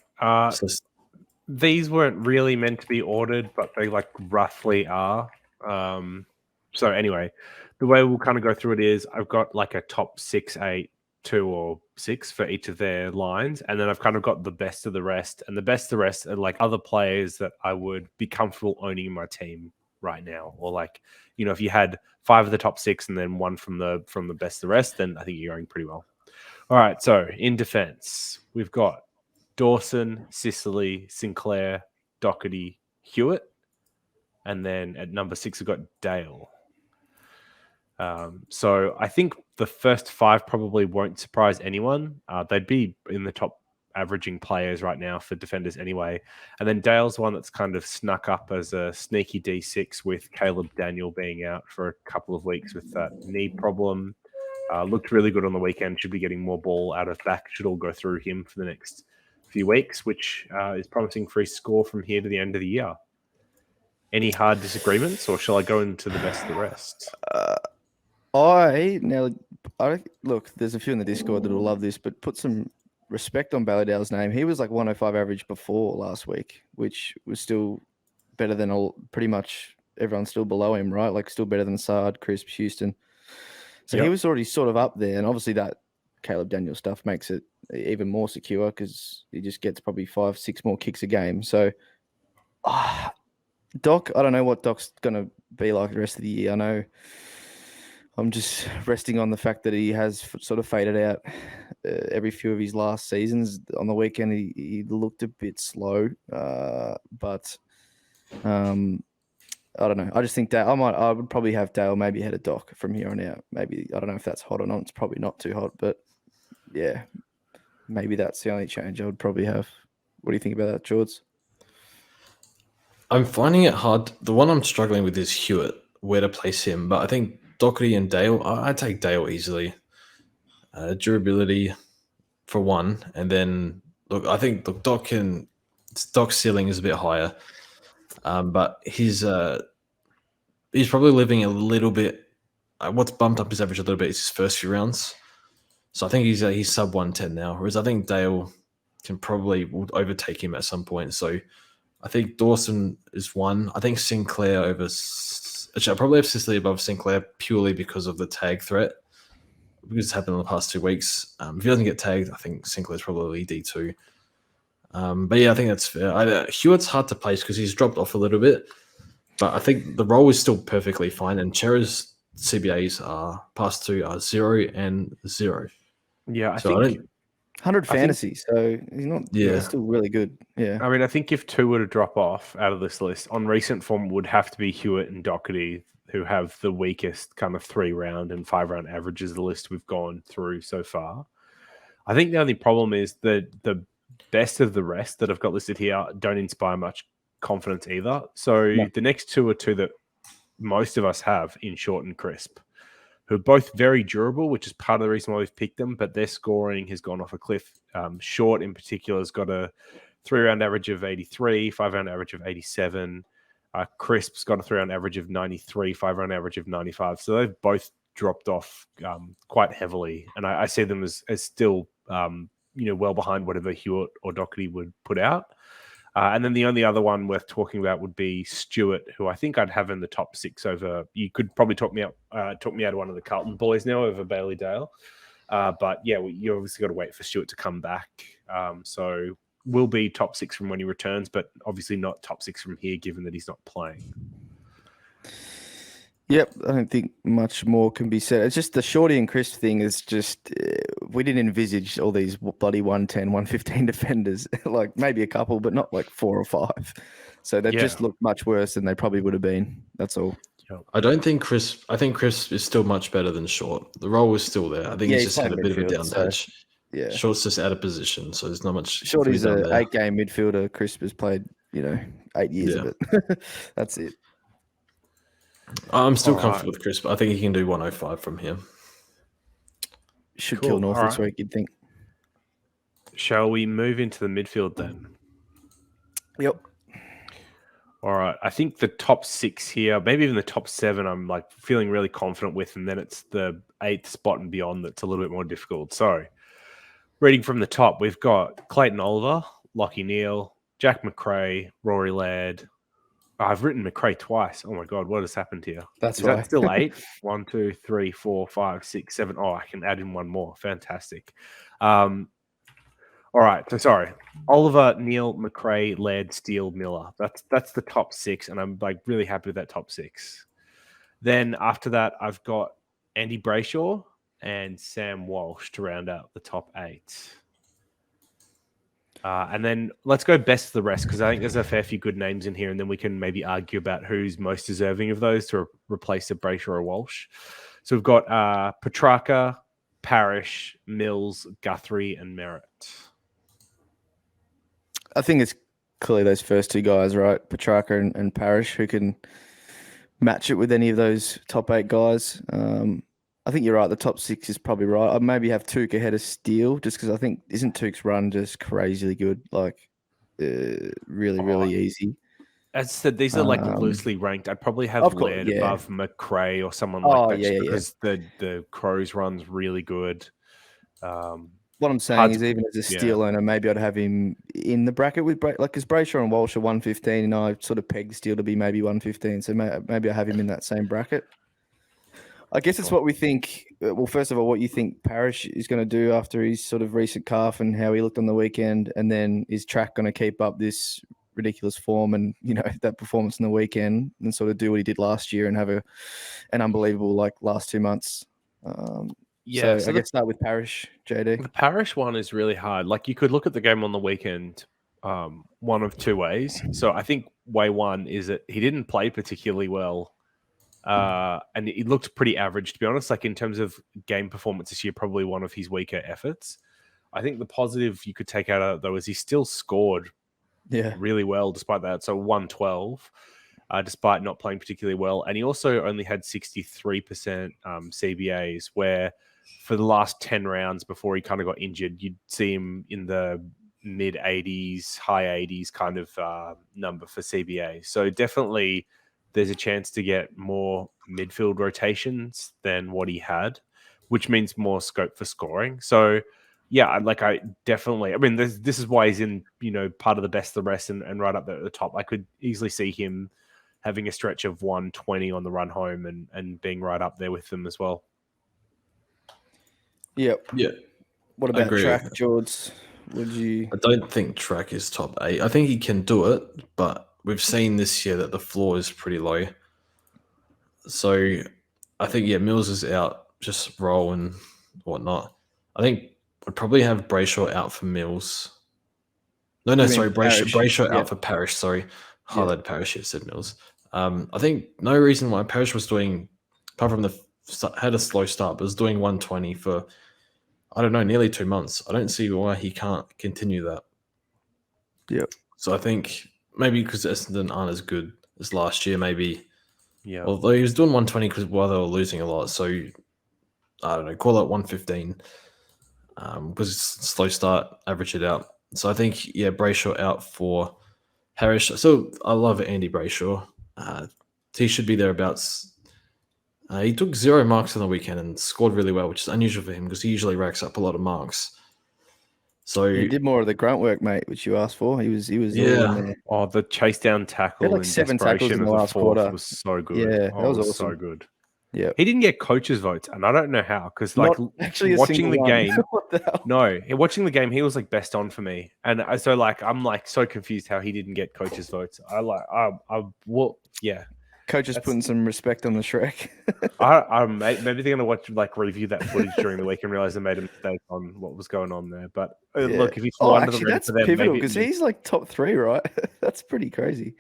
These weren't really meant to be ordered, but they like roughly are. So anyway, the way we'll kind of go through it is I've got like a top 6, 8, 2 or 6 for each of their lines. And then I've kind of got the best of the rest. And the best of the rest are like other players that I would be comfortable owning in my team right now. Or like, you know, if you had 5 of the top 6 and then 1 from the best of the rest, then I think you're going pretty well. All right. So in defense, we've got Dawson, Sicily, Sinclair, Doherty, Hewitt. And then at number 6, we've got Dale. So I think the first 5 probably won't surprise anyone. They'd be in the top averaging players right now for defenders anyway. And then Dale's one that's kind of snuck up as a sneaky D6 with Caleb Daniel being out for a couple of weeks with that knee problem. Looked really good on the weekend. Should be getting more ball out of back. Should all go through him for the next few weeks, which is promising for his score from here to the end of the year. Any hard disagreements, or shall I go into the best of the rest? Look, there's a few in the Discord that will love this, but put some respect on Balladale's name. He was like 105 average before last week, which was still better than pretty much everyone still below him, right? Like still better than Sard, Crisp, Houston. So he was already sort of up there, and obviously that Caleb Daniel stuff makes it even more secure because he just gets probably 5-6 more kicks a game. So Doc, I don't know what Doc's going to be like the rest of the year. I know I'm just resting on the fact that he has sort of faded out every few of his last seasons. On the weekend, he looked a bit slow, but I don't know. I just think that I would probably have Dale maybe ahead of Doc from here on out. Maybe I don't know if that's hot or not. It's probably not too hot, but yeah, maybe that's the only change I would probably have. What do you think about that, George? I'm finding it hard. The one I'm struggling with is Hewitt, where to place him. But I think Doherty and Dale, I take Dale easily. Durability for one, and then look, I think Doc's ceiling is a bit higher, but he's probably living a little bit. What's bumped up his average a little bit is his first few rounds. So I think he's sub 110 now, whereas I think Dale will overtake him at some point. So I think Dawson is one. I think Sinclair actually, I probably have Sicily above Sinclair purely because of the tag threat. Because it's happened in the past 2 weeks. If he doesn't get tagged, I think Sinclair's probably D2. But yeah, I think that's fair. Hewitt's hard to place because he's dropped off a little bit. But I think the role is still perfectly fine. And Chera's CBAs are past 2 are 0 and 0. Yeah, I think 100 fantasy, so he's not. Yeah, he's still really good. Yeah, I mean, I think if 2 were to drop off out of this list on recent form, would have to be Hewitt and Doherty, who have the weakest kind of 3-round and 5-round averages of the list we've gone through so far. I think the only problem is that the best of the rest that I've got listed here don't inspire much confidence either. So the next 2 are 2 that most of us have in Short and Crisp, who are both very durable, which is part of the reason why we've picked them, but their scoring has gone off a cliff. Short in particular has got a 3-round average of 83, 5-round average of 87. Crisp's got a 3-round average of 93, 5-round average of 95. So they've both dropped off quite heavily. And I see them as still, well behind whatever Hewitt or Doherty would put out. And then the only other one worth talking about would be Stewart, who I think I'd have in the top 6 over. You could probably talk me out of one of the Carlton boys now over Bailey Dale. But yeah, you obviously got to wait for Stewart to come back. So will be top 6 from when he returns, but obviously not top 6 from here, given that he's not playing. Yep, I don't think much more can be said. It's just the Shorty and Crisp thing is just, we didn't envisage all these bloody 110, 115 defenders, like maybe a couple, but not like 4 or 5. So they just look much worse than they probably would have been. That's all. I think Crisp is still much better than Short. The role was still there. I think he's just had a bit of a down patch. Yeah, Short's just out of position, so there's not much. Shorty's an 8-game midfielder. Crisp has played, 8 years of it. That's it. I'm still comfortable with Crisp. I think he can do 105 from here. Should kill North this week, you'd think. Shall we move into the midfield then? Yep. All right. I think the top 6 here, maybe even the top 7, I'm like feeling really confident with, and then it's the 8th spot and beyond that's a little bit more difficult. So, reading from the top, we've got Clayton Oliver, Lachie Neale, Jack McRae, Rory Laird. I've written McRae twice. Oh my God, what has happened here? Is that still 8? 1, 2, 3, 4, 5, 6, 7. Oh, I can add in one more. Fantastic. All right. So sorry. Oliver, Neale, McRae, Laird, Steele, Miller. That's the top 6, and I'm like really happy with that top 6. Then after that, I've got Andy Brayshaw and Sam Walsh to round out the top 8. And then let's go best of the rest, because I think there's a fair few good names in here, and then we can maybe argue about who's most deserving of those to replace a Brayshaw or Walsh. So we've got Petrarca, Parrish, Mills, Guthrie, and Merritt. I think it's clearly those first 2 guys, right? Petrarca and Parrish, who can match it with any of those top 8 guys. I think you're right. The top 6 is probably right. I'd maybe have Took ahead of Steele, just because I think isn't Took's run just crazily good, like really easy. As I said, these are like loosely ranked. I'd probably have Laird above McRae or someone like that, because the Crows run's really good. What I'm saying Hard is, to- even as a Steele owner, maybe I'd have him in the bracket with because Brayshaw and Walsh are 115, and I sort of pegged Steele to be maybe 115. So maybe I have him in that same bracket. I guess it's what we think. Well, first of all, what you think Parrish is going to do after his sort of recent calf and how he looked on the weekend, and then is Track going to keep up this ridiculous form and that performance in the weekend and sort of do what he did last year and have an unbelievable last 2 months. So I guess start with Parrish, JD. The Parrish one is really hard. Like, you could look at the game on the weekend one of two ways. So I think way one is that he didn't play particularly well. And he looked pretty average, to be honest. Like, in terms of game performance this year, probably one of his weaker efforts. I think the positive you could take out of it, though, is he still scored really well despite that. So 112, despite not playing particularly well. And he also only had 63% CBAs, where for the last 10 rounds before he kind of got injured, you'd see him in the mid 80s, high 80s kind of number for CBA. So definitely there's a chance to get more midfield rotations than what he had, which means more scope for scoring. So yeah, I mean, this is why he's in, part of the best of the rest and right up there at the top. I could easily see him having a stretch of 120 on the run home and being right up there with them as well. Yep. Yeah. What about Track, George? I don't think Track is top 8. I think he can do it, but we've seen this year that the floor is pretty low. So I think, Mills is out, just roll and whatnot. I think I'd probably have Brayshaw out for Mills. Brayshaw out for Parrish. Sorry. Highlighted Parrish, said Mills. I think no reason why Parrish was doing, apart from had a slow start, but was doing 120 for, I don't know, nearly 2 months. I don't see why he can't continue that. Yep. So I think maybe because Essendon aren't as good as last year, maybe. Yeah. Although he was doing 120 while they were losing a lot. So I don't know, call it 115. Because it's a slow start, average it out. So I think, Brayshaw out for Parrish. So I love Andy Brayshaw. He should be thereabouts. He took 0 marks on the weekend and scored really well, which is unusual for him because he usually racks up a lot of marks. So he did more of the grunt work, mate, which you asked for. He was all in there. Oh, the chase down tackle He had 7 tackles in the last quarter. Was so good. Yeah, that was awesome. So good. Yeah, he didn't get coaches' votes, and I don't know how, because actually watching the game. What the hell? No, watching the game, he was best on for me, and so I'm so confused how he didn't get coaches' votes. Coaches putting some respect on the Shrek. Maybe they're gonna review that footage during the week and realize they made a mistake on what was going on there. But look, if he's that's pivotal because he's top 3, right? That's pretty crazy.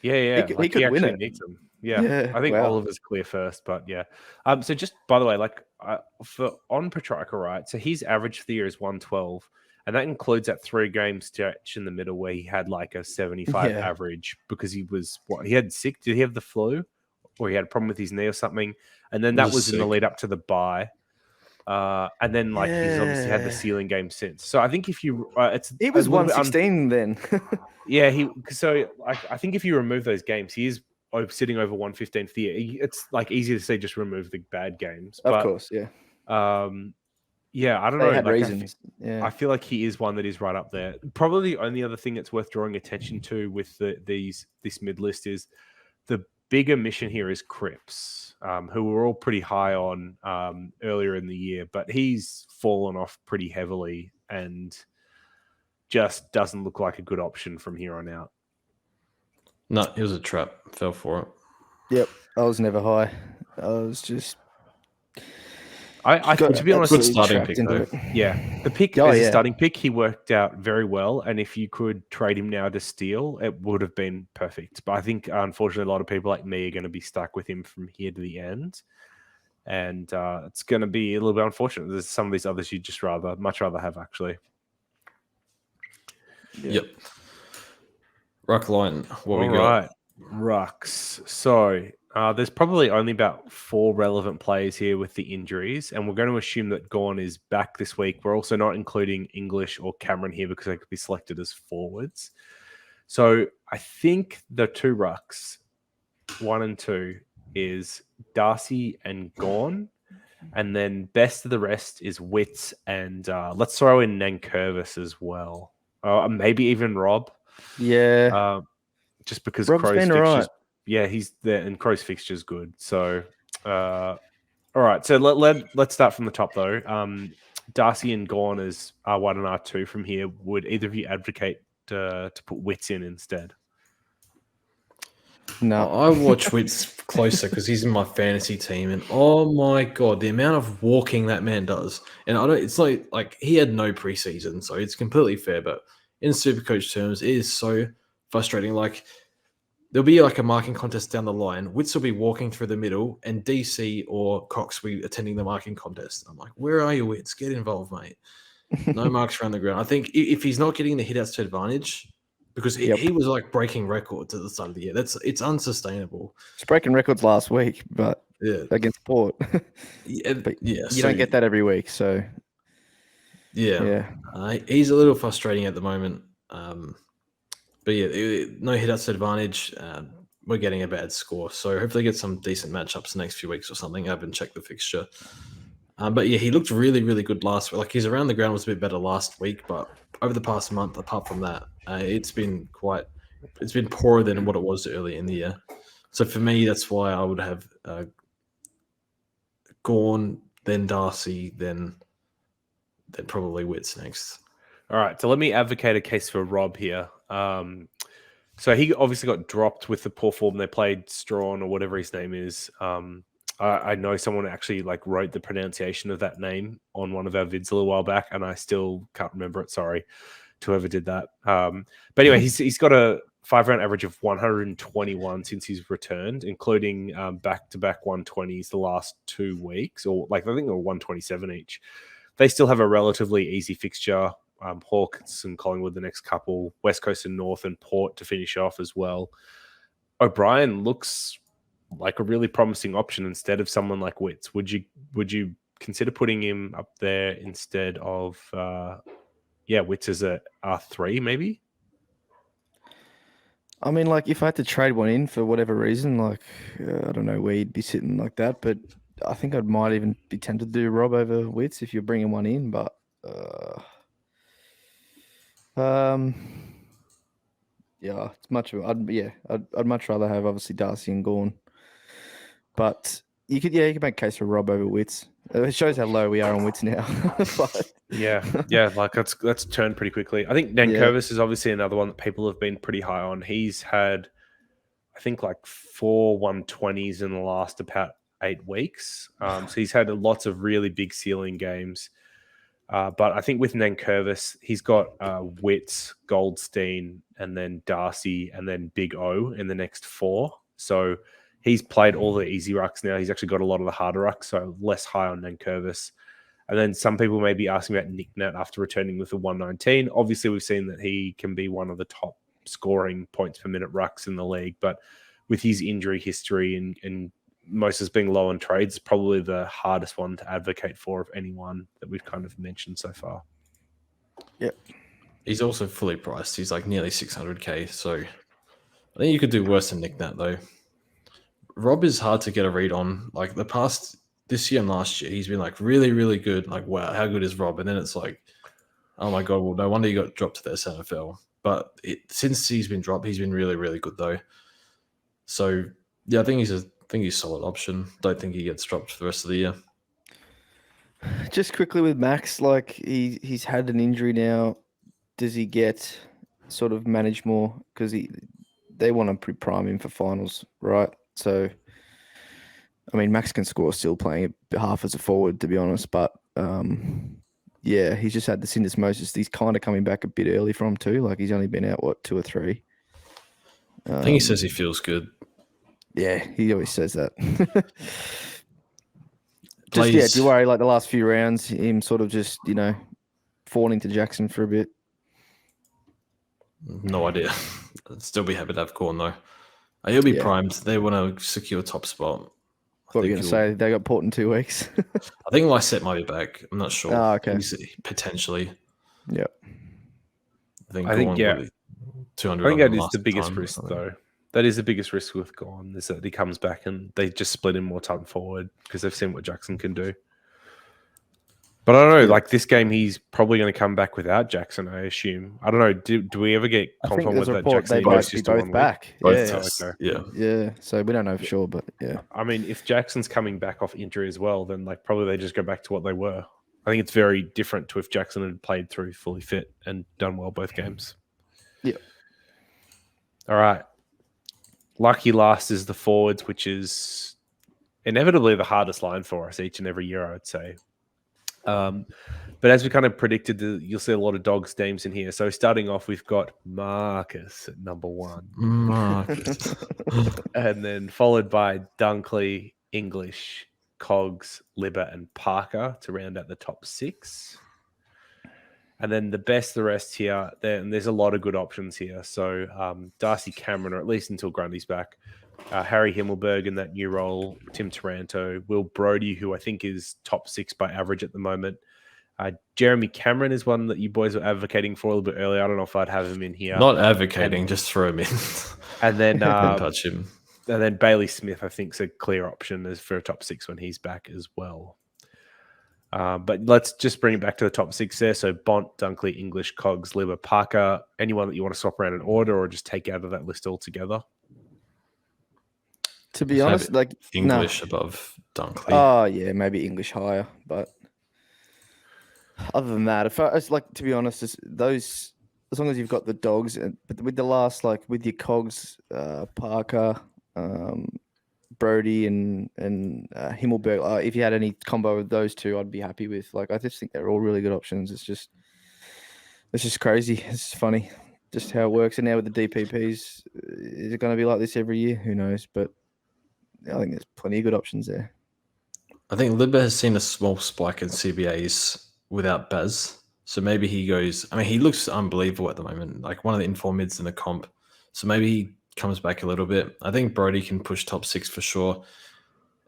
Yeah. He could win it. Needs him. Yeah. I think Oliver's clear first, but yeah. So just by the way, for on Petrarca, right? So his average for the year is 112, and that includes that 3-game stretch in the middle where he had a 75 average because he was he had sick. Did he have the flu, or he had a problem with his knee or something? And then that was in the lead up to the bye. And then he's obviously had the ceiling game since. So I think if you he was 116 then. Yeah, I think if you remove those games, he is sitting over 115 for the year. It's easier to say just remove the bad games. Of course, yeah. Yeah, I don't know. Had reasons. I feel like he is one that is right up there. Probably the only other thing that's worth drawing attention to with this mid list is the bigger mission here is Cripps, who we're all pretty high on earlier in the year, but he's fallen off pretty heavily and just doesn't look like a good option from here on out. No, it was a trap. Fell for it. Yep, I was never high. I was just. To be honest, good starting pick though. Yeah, the pick as a starting pick, he worked out very well. And if you could trade him now to Steele, it would have been perfect. But I think, unfortunately, a lot of people like me are going to be stuck with him from here to the end, and it's going to be a little bit unfortunate. There's some of these others you'd just much rather have actually. Yep. Ruck line. What we got? Rucks. So there's probably only about 4 relevant players here with the injuries, and we're going to assume that Gawn is back this week. We're also not including English or Cameron here because they could be selected as forwards. So I think the 2 rucks, 1 and 2, is Darcy and Gawn. And then best of the rest is Wits, and let's throw in Nankervis as well. Maybe even Rob. Yeah. Just because Rob's Crow's been fixtures. alright. Yeah, he's there, and Crow's fixture's good. So, all right. So let's start from the top though. Darcy and Gawn as R1 and R2 from here. Would either of you advocate to put Wits in instead? No. I watch Wits closer because he's in my fantasy team, and oh my god, the amount of walking that man does. And I don't. It's like he had no preseason, so it's completely fair. But in Supercoach terms, it is so frustrating. Like there'll be like a marking contest down the line. Wits will be walking through the middle, and DC or Cox will be attending the marking contest. I'm like, where are you, Wits? Get involved, mate. No marks around the ground. I think if he's not getting the hitouts to advantage, because he was like breaking records at the start of the year. It's unsustainable. He's breaking records last week, but Yeah, against Port. but you don't get that every week, so yeah. He's a little frustrating at the moment. But yeah, no hitouts to advantage. We're getting a bad score, so hopefully get some decent matchups the next few weeks or something. I haven't checked the fixture. But yeah, he looked really, really good last week. Like his around the ground was a bit better last week, but over the past month, apart from that, it's been poorer than what it was early in the year. So for me, that's why I would have Gawn, then Darcy, then probably Wits next. All right, so let me advocate a case for Rob here. So he obviously got dropped with the poor form. They played Strawn or whatever his name is. I know someone actually wrote the pronunciation of that name on one of our vids a little while back, and I still can't remember it. Sorry to whoever did that. But anyway, he's got a 5-round average of 121 since he's returned, including back-to-back 120s the last 2 weeks, or I think they were 127 each. They still have a relatively easy fixture. Hawks and Collingwood the next couple, West Coast and North, and Port to finish off as well. O'Brien looks like a really promising option instead of someone like Wits. Would you consider putting him up there instead of Wits as a R3 maybe? I mean, if I had to trade one in for whatever reason, I don't know where you'd be sitting like that, but I think I might even be tempted to do Rob over Wits if you're bringing one in, but it's much. I'd much rather have obviously Darcy and Gawn, but you could make a case for Rob over Wits. It shows how low we are on Wits now. But that's turned pretty quickly. I think Nankervis is obviously another one that people have been pretty high on. He's had, I think, 4 120s in the last about 8 weeks. So he's had lots of really big ceiling games. But I think with Nankervis, he's got Wits, Goldstein, and then Darcy, and then Big O in the next 4. So he's played all the easy rucks now. He's actually got a lot of the harder rucks, so less high on Nankervis. And then some people may be asking about Nick Nat after returning with a 119. Obviously, we've seen that he can be one of the top scoring points per minute rucks in the league. But with his injury history and most as being low on trades, probably the hardest one to advocate for of anyone that we've kind of mentioned so far. Yep. He's also fully priced. He's nearly 600k. So I think you could do worse than Nick Nat though. Rob is hard to get a read on. The past this year and last year, he's been really, really good. Wow, how good is Rob? And then it's oh my god, well, no wonder he got dropped to the SNFL. But since he's been dropped, he's been really, really good though. So yeah, I think he's a solid option. Don't think he gets dropped for the rest of the year. Just quickly with Max, he's had an injury now. Does he get sort of managed more? Because they want to pre-prime him for finals, right? So, I mean, Max can score still playing half as a forward, to be honest. But he's just had the syndesmosis. He's kind of coming back a bit early from too. He's only been out 2 or 3. I think he says he feels good. Yeah, he always says that. Do you worry the last few rounds, him sort of just, falling to Jackson for a bit? No idea. I'd still be happy to have Gawn though. He'll be primed. They want to secure top spot. What are you going to say? They got Port in 2 weeks. I think Lysette might be back. I'm not sure. Oh, okay. Potentially. Yep. I think 200. I think that is the biggest risk though. That is the biggest risk with Gawn, is that he comes back and they just split him more time forward because they've seen what Jackson can do. But I don't know, Yeah. like this game, he's probably going to come back without Jackson, I assume. I don't know. Do we ever get I think confirmed there's a whether report Jackson they both- might English be is still both on week? back. Both Yeah, tests. okay. Yeah. yeah. So we don't know for sure, but yeah. I mean, if Jackson's coming back off injury as well, then like probably they just go back to what they were. I think it's very different to if Jackson had played through fully fit and done well both games. Yeah. All right. Lucky last is the forwards, which is inevitably the hardest line for us each and every year, I would say. But as we kind of predicted, you'll see a lot of Dogs names in here. So starting off, we've got Marcus at number 1. Marcus. And then followed by Dunkley, English, Cogs, Libber, and Parker to round out the top 6. And then the rest here, and there's a lot of good options here. So Darcy Cameron, or at least until Grundy's back, Harry Himmelberg in that new role, Tim Taranto, Will Brodie, who I think is top 6 by average at the moment. Jeremy Cameron is one that you boys were advocating for a little bit earlier. I don't know if I'd have him in here. Not advocating, just throw him in. And then Don't touch him. And then Bailey Smith, I think, is a clear option as for a top 6 when he's back as well. But let's just bring it back to the top 6 there. So Bont, Dunkley, English, Cogs, Libber, Parker. Anyone that you want to swap around in order or just take out of that list altogether? To be Just have honest, like English above Dunkley. Oh yeah, maybe English higher, but other than that, it's like, to be honest, those, as long as you've got the Dogs, but with the last, like with your Cogs, Parker, Brodie, and Himmelberg, if you had any combo of those two, I'd be happy with. Like, I just think they're all really good options. It's just crazy. It's funny just how it works. And now with the DPPs, is it going to be like this every year? Who knows? But I think there's plenty of good options there. I think Libba has seen a small spike in CBAs without Baz. So maybe he goes, I mean, he looks unbelievable at the moment, like one of the informed mids in the comp. So maybe he comes back a little bit. I think Brodie can push top 6 for sure.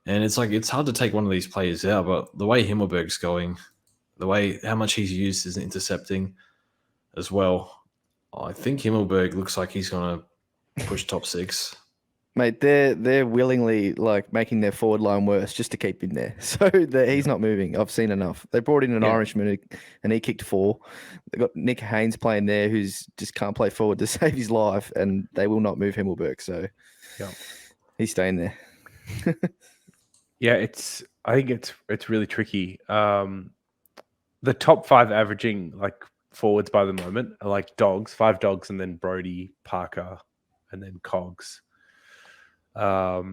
And it's like, it's hard to take one of these players out, but the way Himmelberg's going, the way how much he's used as intercepting as well, I think Himmelberg looks like he's going to push top 6. Mate, they're willingly like making their forward line worse just to keep him there. So he's not moving. I've seen enough. They brought in an Irishman and he kicked 4. They got Nick Haynes playing there, who's just can't play forward to save his life, and they will not move Himmelberg. So he's staying there. Yeah, I think it's really tricky. The top 5 averaging like forwards by the moment are like Dogs, 5 Dogs, and then Brodie, Parker, and then Cogs. I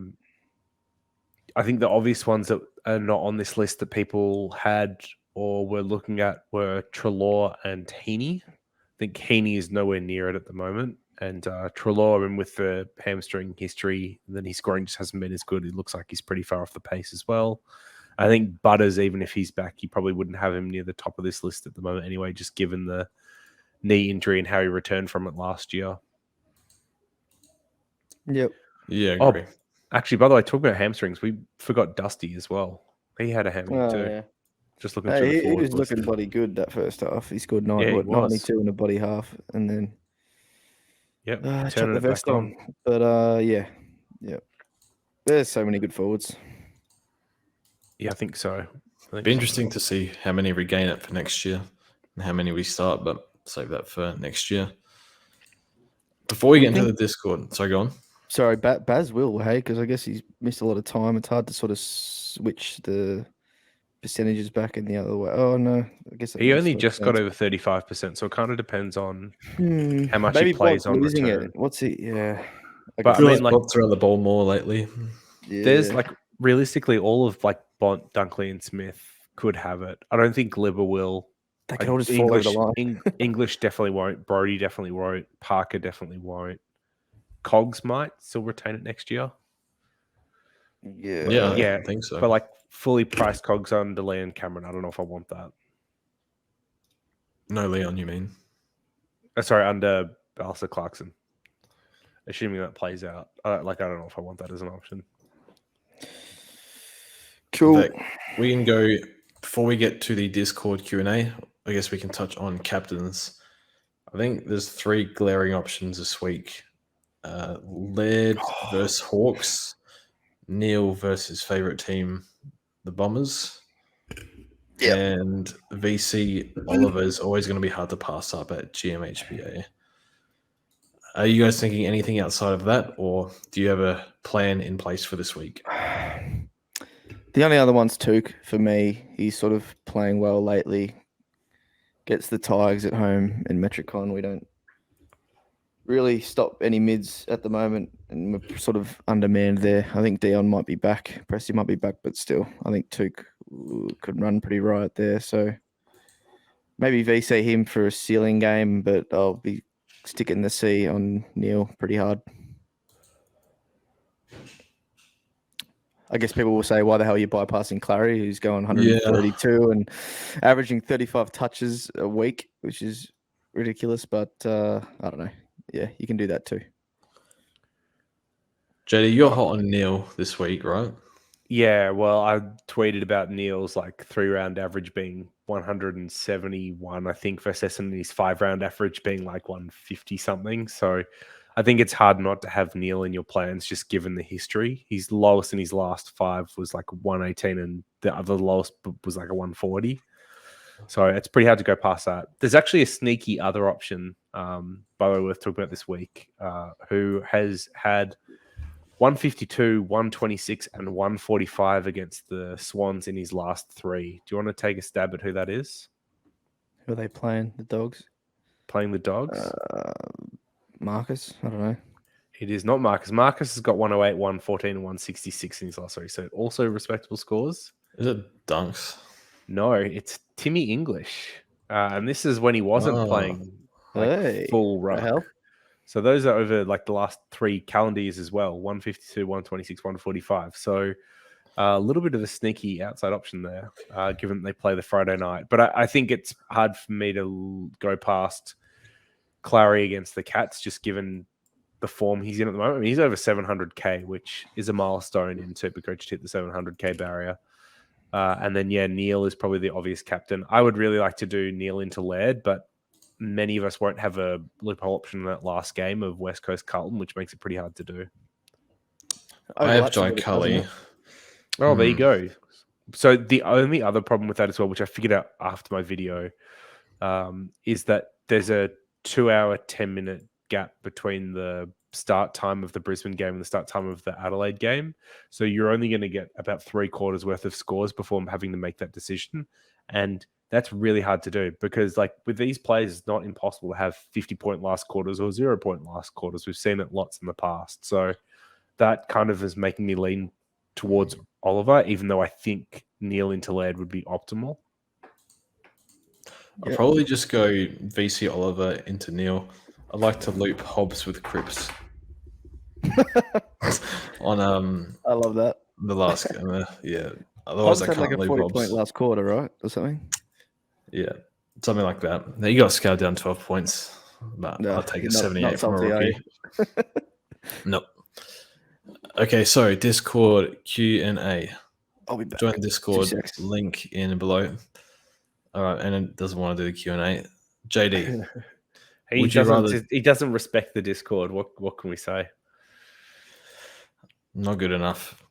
think the obvious ones that are not on this list that people had or were looking at were Treloar and Heaney. I think Heaney is nowhere near it at the moment. And Treloar, I mean, with the hamstring history, then his scoring just hasn't been as good. It looks like he's pretty far off the pace as well. I think Butters, even if he's back, you probably wouldn't have him near the top of this list at the moment anyway, just given the knee injury and how he returned from it last year. Yep. Yeah, I agree. Actually, by the way, talking about hamstrings, we forgot Dusty as well. He had a hammy too. Yeah. Just looking through the he forward was list. looking bloody good that first half. He scored 92 in the body half, and then chucked the vest on. But yeah. There's so many good forwards. Yeah, I think so. Be interesting to see how many regain it for next year and how many we start, but save that for next year. Before we get into the Discord, so go on. Sorry, Baz will, hey, because I guess he's missed a lot of time. It's hard to sort of switch the percentages back in the other way. Oh, no. I guess he only just got over 35%, so it kind of depends on how much maybe he plays on losing return. It. What's he? Yeah. But I mean, like, Bob's around the ball more lately. Yeah. There's like realistically all of like Bont, Dunkley, and Smith could have it. I don't think Libber will. They can all just fall over the line. English definitely won't. Brodie definitely won't. Parker definitely won't. Cogs might still retain it next year. Yeah, I think so. But like fully priced Cogs under Leon Cameron, I don't know if I want that. No, Leon, you mean? Sorry, under Alistair Clarkson. Assuming that plays out. I don't know if I want that as an option. Cool. But we can go, before we get to the Discord Q&A, I guess we can touch on captains. I think there's 3 glaring options this week. Laird versus Hawks. Neil versus favorite team, the Bombers. Yep. And VC Oliver is always going to be hard to pass up at GMHBA. Are you guys thinking anything outside of that, or do you have a plan in place for this week? The only other one's Took for me. He's sort of playing well lately. Gets the Tigers at home in Metricon. We don't really stop any mids at the moment, and we're sort of undermanned there. I think Dion might be back. Presti might be back, but still, I think Took could run pretty right there. So maybe VC him for a ceiling game, but I'll be sticking the C on Neil pretty hard. I guess people will say, why the hell are you bypassing Clary, who's going 132 and averaging 35 touches a week, which is ridiculous. But I don't know. Yeah, you can do that too. JD, you're hot on Neil this week, right? Yeah, well, I tweeted about Neil's like 3-round average being 171, I think, versus Essendon's 5-round average being like 150 something. So I think it's hard not to have Neil in your plans, just given the history. His lowest in his last 5 was like 118, and the other lowest was like a 140. So it's pretty hard to go past that. There's actually a sneaky other option, by the way, worth talking about this week, who has had 152, 126, and 145 against the Swans in his last 3. Do you want to take a stab at who that is? Who are they playing? The Dogs? Playing the Dogs? Marcus? I don't know. It is not Marcus. Marcus has got 108, 114, and 166 in his last 3. So also respectable scores. Is it Dunks? No, it's Timmy English. And this is when he wasn't playing full ruck. So those are over like the last 3 calendar years as well. 152, 126, 145. So a little bit of a sneaky outside option there, given they play the Friday night. But I think it's hard for me to go past Clary against the Cats, just given the form he's in at the moment. I mean, he's over 700K, which is a milestone in Supercoach to hit the 700K barrier. And then, Neil is probably the obvious captain. I would really like to do Neil into Laird, but many of us won't have a loophole option in that last game of West Coast Carlton, which makes it pretty hard to do. I have Jai Cully. Oh, there you go. So the only other problem with that as well, which I figured out after my video, is that there's a 2-hour, 10-minute gap between the start time of the Brisbane game and the start time of the Adelaide game. So you're only going to get about 3/4 worth of scores before having to make that decision. And that's really hard to do because, like, with these players, it's not impossible to have 50-point last quarters or 0-point last quarters. We've seen it lots in the past. So that kind of is making me lean towards Oliver, even though I think Neil into Laird would be optimal. I'll probably just go VC Oliver into Neil. I'd like to loop Hobbs with Cripps on I love that. the last game. Yeah. Otherwise, I Hobbs can't had like a loop 40-point Hobbs. last quarter, right, or something. Yeah, something like that. Now you got scaled down 12 points, but No, I'll take it not 78 from a salty, rookie. Nope. Okay, so Discord Q&A. I'll be back. Join the Discord 2 secs. link in below. All right, and it doesn't want to do the Q&A. JD, He doesn't respect the Discord. What can we say? not good enough.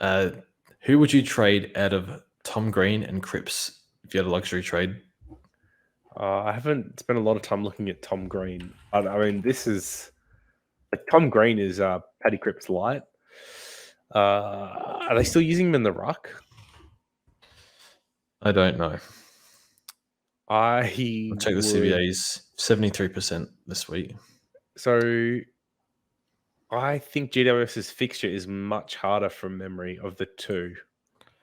Who would you trade out of Tom Green and Cripps if you had a luxury trade? I haven't spent a lot of time looking at Tom Green. I mean, this is like Tom Green is Paddy Cripps light. Are they still using him in the ruck? I don't know. I'll check the CBA's 73% this week. So I think GWS's fixture is much harder from memory of the two,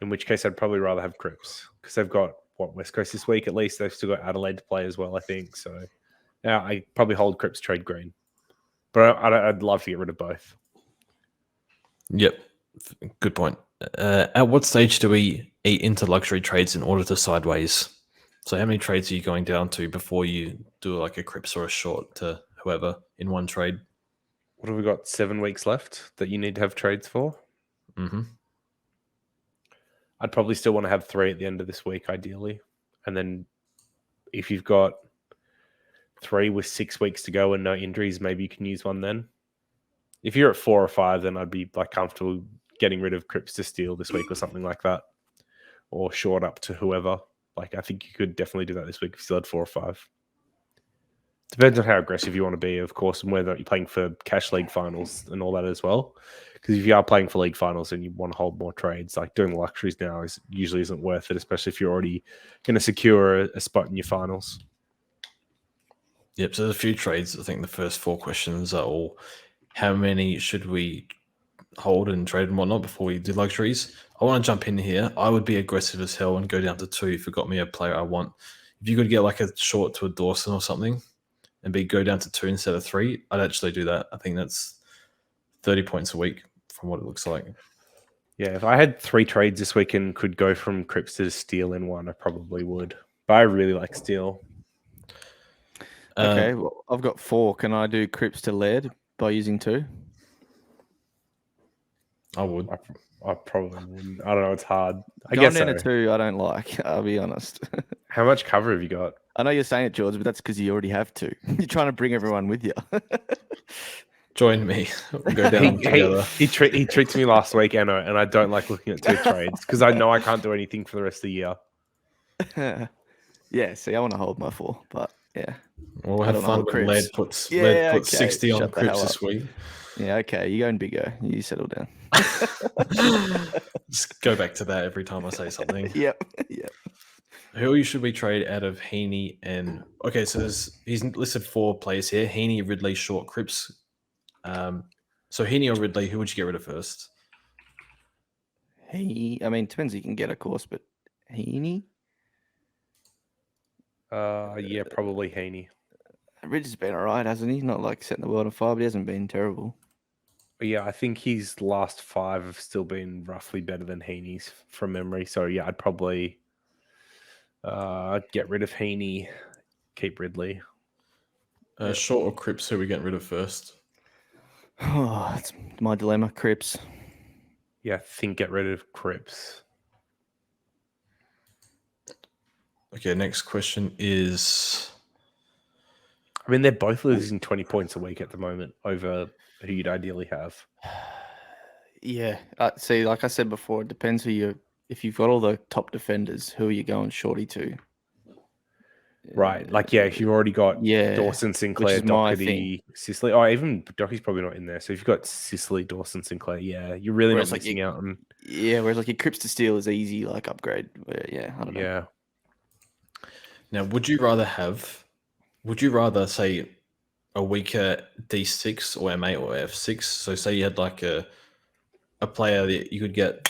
in which case I'd probably rather have Cripps because they've got West Coast this week at least. They've still got Adelaide to play as well, I think. So now I probably hold Cripps, trade Green, but I'd love to get rid of both. Yep, good point. At what stage do we eat into luxury trades in order to sideways? So how many trades are you going down to before you do like a Cripps or a short to whoever in one trade? What have we got? 7 weeks left that you need to have trades for? Mm-hmm. I'd probably still want to have 3 at the end of this week, ideally. And then if you've got 3 with 6 weeks to go and no injuries, maybe you can use one then. If you're at 4 or 5, then I'd be like comfortable getting rid of Cripps to Steele this week or something like that. Or short up to whoever. Like, I think you could definitely do that this week if you still had 4 or 5. Depends on how aggressive you want to be, of course, and whether you're playing for cash league finals and all that as well. Because if you are playing for league finals and you want to hold more trades, like doing the luxuries now usually isn't worth it, especially if you're already going to secure a spot in your finals. Yep, so there's a few trades. I think the first 4 questions are all how many should we hold and trade and whatnot before we do luxuries. I want to jump in here. I would be aggressive as hell and go down to 2 if it got me a player I want. If you could get like a short to a Dawson or something and go down to 2 instead of 3, I'd actually do that. I think that's 30 points a week from what it looks like. Yeah, if I had 3 trades this week and could go from Crips to Steele in one, I probably would. But I really like Steele. Okay, well, I've got 4. Can I do Crips to lead by using 2? I would. I probably wouldn't. I don't know. It's hard. I Going guess down so. to 2, I don't like. I'll be honest. How much cover have you got? I know you're saying it, George, but that's because you already have 2. You're trying to bring everyone with you. Join me. We'll go down together. He tricked me last week, Anno, and I don't like looking at 2 trades because I know I can't do anything for the rest of the year. Yeah, see, I want to hold my 4, but yeah. Well, we'll have fun when Led puts 60 on Crips this week. Yeah, okay. You're going bigger. You settle down. Just go back to that every time I say something. Yep. Who should we trade out of Heaney and... Okay, so he's listed 4 players here. Heaney, Ridley, Short, Cripps. So Heaney or Ridley, who would you get rid of first? I mean, depends who you can get, of course, but Heaney? Yeah, probably Heaney. Ridge has been all right, hasn't he? Not like setting the world on fire, but he hasn't been terrible. Yeah, I think his last 5 have still been roughly better than Heaney's from memory. So yeah, I'd probably get rid of Heaney, keep Ridley. Short or Cripps, who are we getting rid of first? Oh, it's my dilemma. Cripps. Yeah, I think get rid of Cripps. Okay, next question is... I mean, they're both losing 20 points a week at the moment over who you'd ideally have. Yeah. See, like I said before, it depends if you've got all the top defenders, who are you going shorty to? Right. Like, yeah, if you've already got Yeah, Dawson, Sinclair, Doherty, Sicily. Oh, even Doherty's probably not in there. So if you've got Sicily, Dawson, Sinclair, yeah, you're really not missing out on... Yeah, whereas like your Cripps to Steele is easy, like upgrade. Yeah, I don't know. Yeah. Now, would you rather say a weaker D6 or M8 or F6? So say you had like a player that you could get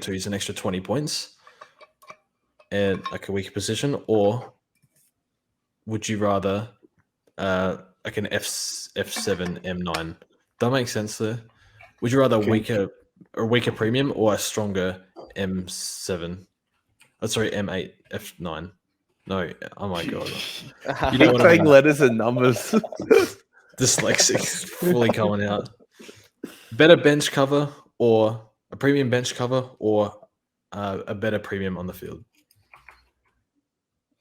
to is an extra 20 points and like a weaker position, or would you rather like an F7 M9? That makes sense there. Would you rather a weaker premium or a stronger M7? Sorry, M8 F9. No, oh my god. You know what saying letters and numbers. Dyslexic fully coming out. Better bench cover or a premium bench cover or a better premium on the field?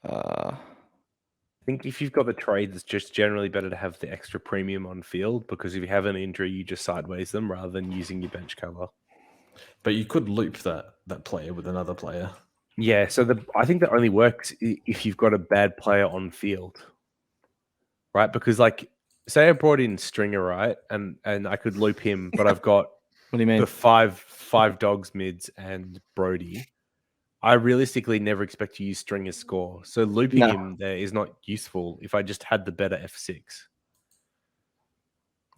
I think if you've got the trades, it's just generally better to have the extra premium on field because if you have an injury, you just sideways them rather than using your bench cover. But you could loop that player with another player. Yeah, so I think that only works if you've got a bad player on field, right? Because like, say I brought in Stringer, right, and I could loop him, but I've got what do you mean? The five dogs mids and Brody. I realistically never expect to use Stringer's score, so looping him there is not useful if I just had the better F6.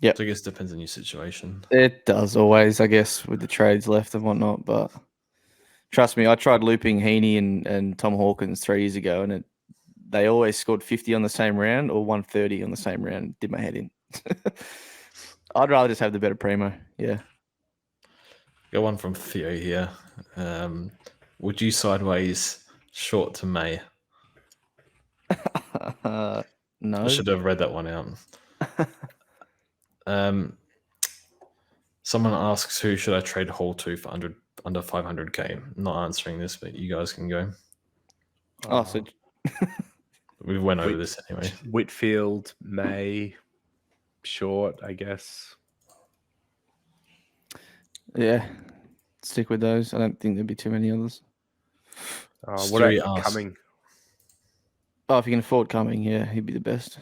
Yeah, so I guess it depends on your situation. It does always, I guess, with the trades left and whatnot, but. Trust me, I tried looping Heaney and Tom Hawkins 3 years ago, and they always scored 50 on the same round or 130 on the same round. Did my head in. I'd rather just have the better primo. Yeah. Got one from Theo here. Would you sideways Short to May? No. I should have read that one out. Someone asks, who should I trade Hall to for under 500k? I'm not answering this, but you guys can go. So we went over this anyway. Whitfield, May, Short, I guess. Yeah, stick with those. I don't think there'd be too many others. What Stewie about asks, coming? Oh, if you can afford coming, yeah, he'd be the best.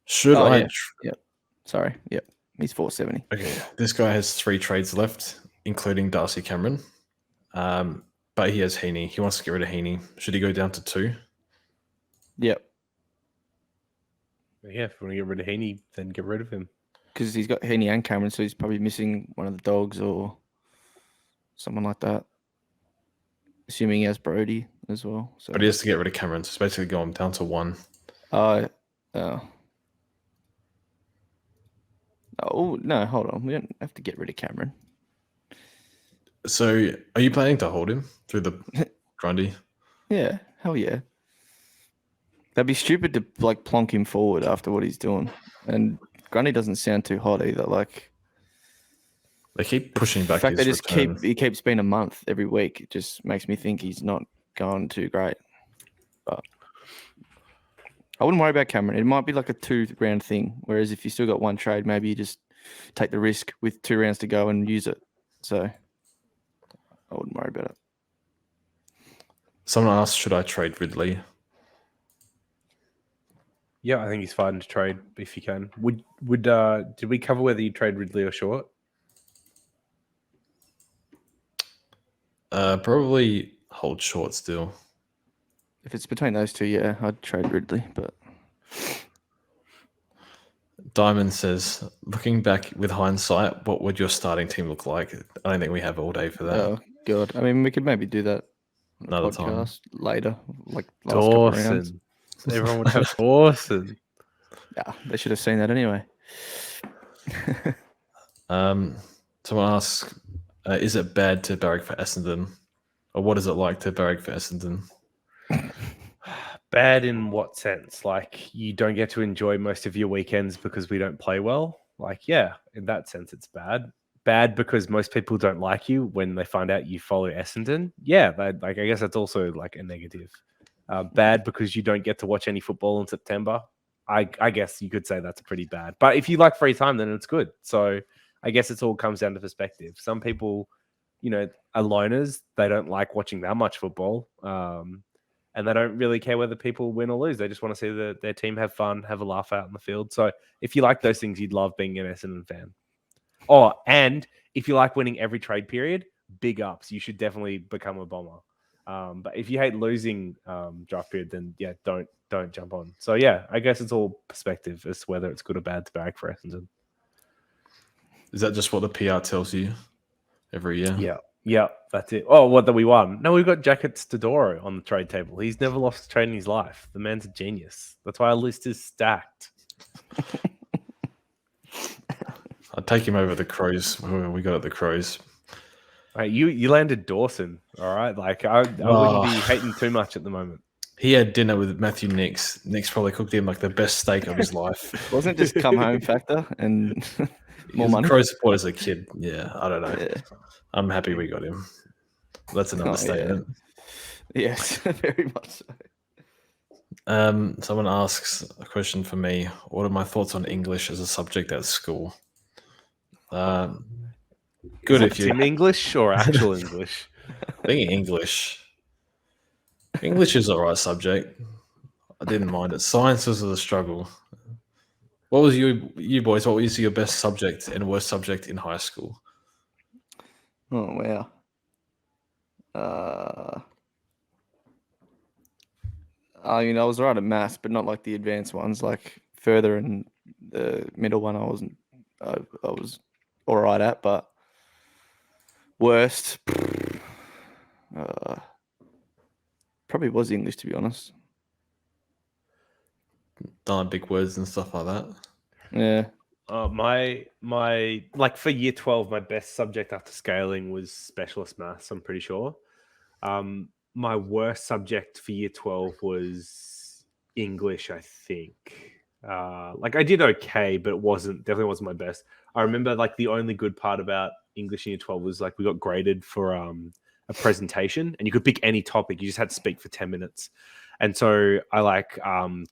should Oh, I? yeah. Yep. Sorry. Yep. He's 470. Okay, this guy has 3 trades left, including Darcy Cameron. But he has Heaney. He wants to get rid of Heaney. Should he go down to 2? Yep. Yeah, if you want to get rid of Heaney, then get rid of him. Because he's got Heaney and Cameron, so he's probably missing one of the dogs or someone like that. Assuming he has Brody as well. So. But he has to get rid of Cameron. So it's basically going down to 1. Oh, no, hold on. We don't have to get rid of Cameron. So are you planning to hold him through the Grundy? Yeah, hell yeah. That'd be stupid to like plonk him forward after what he's doing. And Grundy doesn't sound too hot either. Like They keep pushing back the fact his they just return. he keeps being a month every week. It just makes me think he's not going too great. But I wouldn't worry about Cameron. It might be like a 2-round thing. Whereas if you still got 1 trade, maybe you just take the risk with 2 rounds to go and use it. So I wouldn't worry about it. Someone asked, should I trade Ridley? Yeah, I think he's fine to trade if you can. Did we cover whether you trade Ridley or Short? Probably hold Short still. If it's between those two, yeah, I'd trade Ridley. But Diamond says, looking back with hindsight, what would your starting team look like? I don't think we have all day for that. oh god, I mean, we could maybe do that on a Another time. podcast later, like last couple of rounds. Dawson. Everyone would have Dawson. Yeah, they should have seen that anyway. Someone asks, is it bad to barrack for Essendon? Or what is it like to barrack for Essendon? Bad in what sense? Like you don't get to enjoy most of your weekends because we don't play well? Like, yeah, in that sense, it's bad. Bad because most people don't like you when they find out you follow Essendon. Yeah, like I guess that's also like a negative. Bad because you don't get to watch any football in September. I guess you could say that's pretty bad. But if you like free time, then it's good. So I guess it all comes down to perspective. Some people, are loners. They don't like watching that much football. And they don't really care whether people win or lose. They just want to see their team have fun, have a laugh out in the field. So if you like those things, you'd love being an Essendon fan. Oh, and if you like winning every trade period, big ups. You should definitely become a Bomber. But if you hate losing draft period, then yeah, don't jump on. So yeah, I guess it's all perspective as to whether it's good or bad to barrack for Essendon. Is that just what the PR tells you every year? Yeah, that's it. Oh, what that we won? No, we've got Jacket Stodoro on the trade table. He's never lost a trade in his life. The man's a genius. That's why our list is stacked. I'd take him over the Crows. We got at the Crows. Right, you landed Dawson, all right? Like I wouldn't be hating too much at the moment. He had dinner with Matthew Nix. Nix probably cooked him like the best steak of his life. Wasn't it just come home factor and more He's money? a Crow supporter as a kid. Yeah, I don't know. Yeah. I'm happy we got him. That's an understatement. Yeah. Yes, very much so. Someone asks a question for me. What are my thoughts on English as a subject at school? Good if you English or actual English. I think English. English is alright subject. I didn't mind it. Science was a struggle. What was you boys? What was your best subject and worst subject in high school? Oh wow. I was right at maths, but not like the advanced ones. Like further in the middle one, I wasn't. I was all right at, but worst probably was English, to be honest. Don't like big words and stuff like that. Yeah. My like for year 12, my best subject after scaling was specialist maths, I'm pretty sure. My worst subject for year 12 was English, I think. Like I did okay, but definitely wasn't my best. I remember like the only good part about English in year 12 was like we got graded for a presentation and you could pick any topic. You just had to speak for 10 minutes. And so I like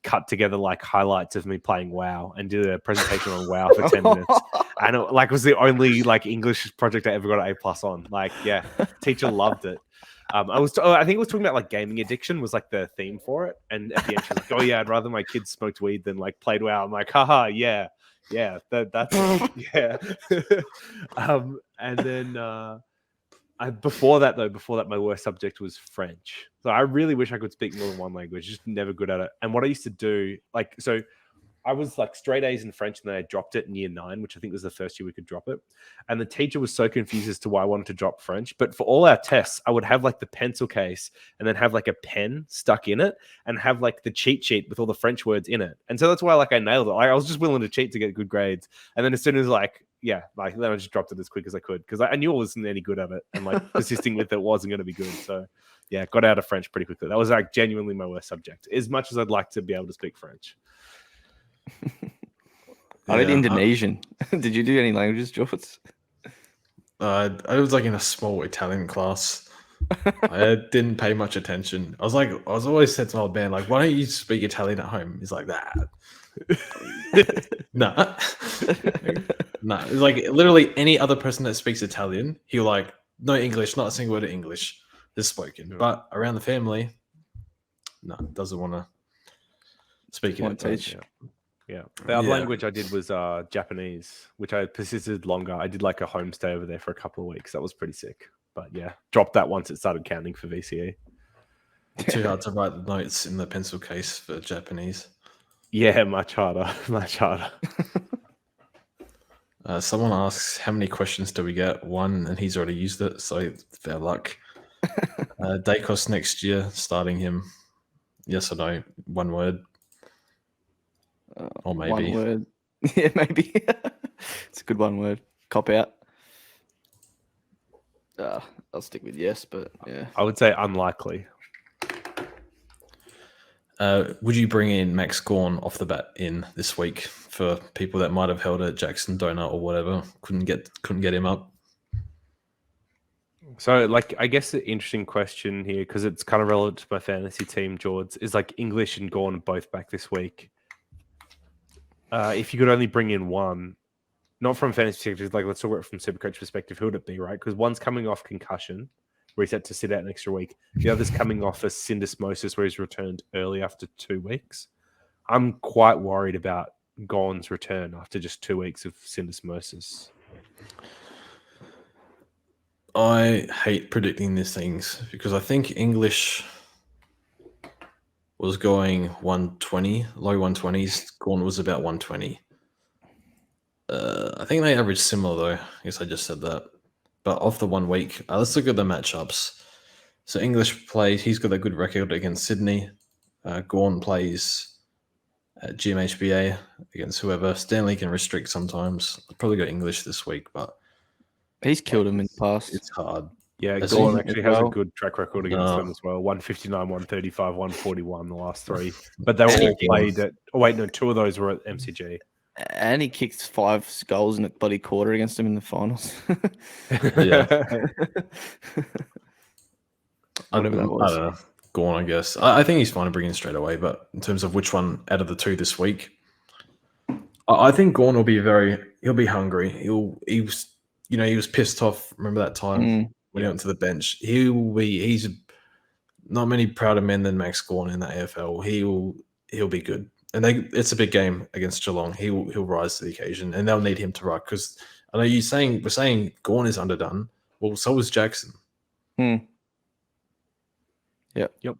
cut together like highlights of me playing WoW and did a presentation on WoW for 10 minutes. And it was the only English project I ever got an A+ on. Teacher loved it. I think it was talking about gaming addiction was the theme for it. And at the end, she's like, "Oh yeah, I'd rather my kids smoked weed than played WoW." I'm like, "Haha, yeah, that's yeah." And then before that, my worst subject was French. So I really wish I could speak more than one language. Just never good at it. And what I used to do, I was straight A's in French, and then I dropped it in year 9, which I think was the first year we could drop it. And the teacher was so confused as to why I wanted to drop French. But for all our tests, I would have the pencil case and then have a pen stuck in it and have the cheat sheet with all the French words in it. And so that's why I nailed it. I was just willing to cheat to get good grades. And then as soon as then I just dropped it as quick as I could because I knew I wasn't any good at it, and persisting with it wasn't going to be good. So yeah, got out of French pretty quickly. That was genuinely my worst subject, as much as I'd like to be able to speak French. I did Indonesian. Did you do any languages, George? I was in a small Italian class. I didn't pay much attention. I was always said to my old man, why don't you speak Italian at home? He's like, that. Nah. Nah. It's literally any other person that speaks Italian, he'll no English, not a single word of English is spoken. But around the family, no, doesn't want to speak it. Yeah. The other language I did was Japanese, which I persisted longer. I did a homestay over there for a couple of weeks. That was pretty sick. But yeah, dropped that once it started counting for VCE. Too hard to write the notes in the pencil case for Japanese. Yeah, much harder. Much harder. Someone asks, how many questions do we get? 1, and he's already used it, so fair luck. Dacos next year, starting him. Yes or no? 1 word. Or maybe. 1 word. Yeah, maybe. It's a good 1 word. Cop out. I'll stick with yes, but yeah. I would say unlikely. Would you bring in Max Gawn off the bat in this week for people that might have held a Jackson donut or whatever, couldn't get him up? So, I guess the interesting question here, because it's kind of relevant to my fantasy team, George, is English and Gawn both back this week. If you could only bring in one, not from fantasy perspective, let's talk about it from Supercoach perspective, who would it be, right? Because one's coming off concussion, where he's had to sit out an extra week. The other's coming off a syndesmosis, where he's returned early after 2 weeks. I'm quite worried about Gawn's return after just 2 weeks of syndesmosis. I hate predicting these things because I think English was going 120, low 120s. Gawn was about 120. I think they averaged similar though. I guess I just said that. But off the 1 week, let's look at the matchups. So English plays, he's got a good record against Sydney. Gawn plays at GMHBA against whoever. Stanley can restrict sometimes. I'll probably go English this week, but he's killed him in the past. It's hard. Yeah, Gawn actually has a good track record against them as well. 159, 135, 141 the last 3. But they were all played at... Oh, wait, no, 2 of those were at MCG. And he kicked 5 goals in a bloody quarter against him in the finals. Yeah. Whatever that was. I don't know. Gawn, I guess. I think he's fine to bring in straight away, but in terms of which one out of the 2 this week, I think Gawn will be he'll be hungry. He was pissed off. Remember that time when he went to the bench? He's not many prouder men than Max Gawn in the AFL. He'll be good. And it's a big game against Geelong. He'll rise to the occasion, and they'll need him to rock. Because I know we're saying Gawn is underdone. Well, so is Jackson. Yep.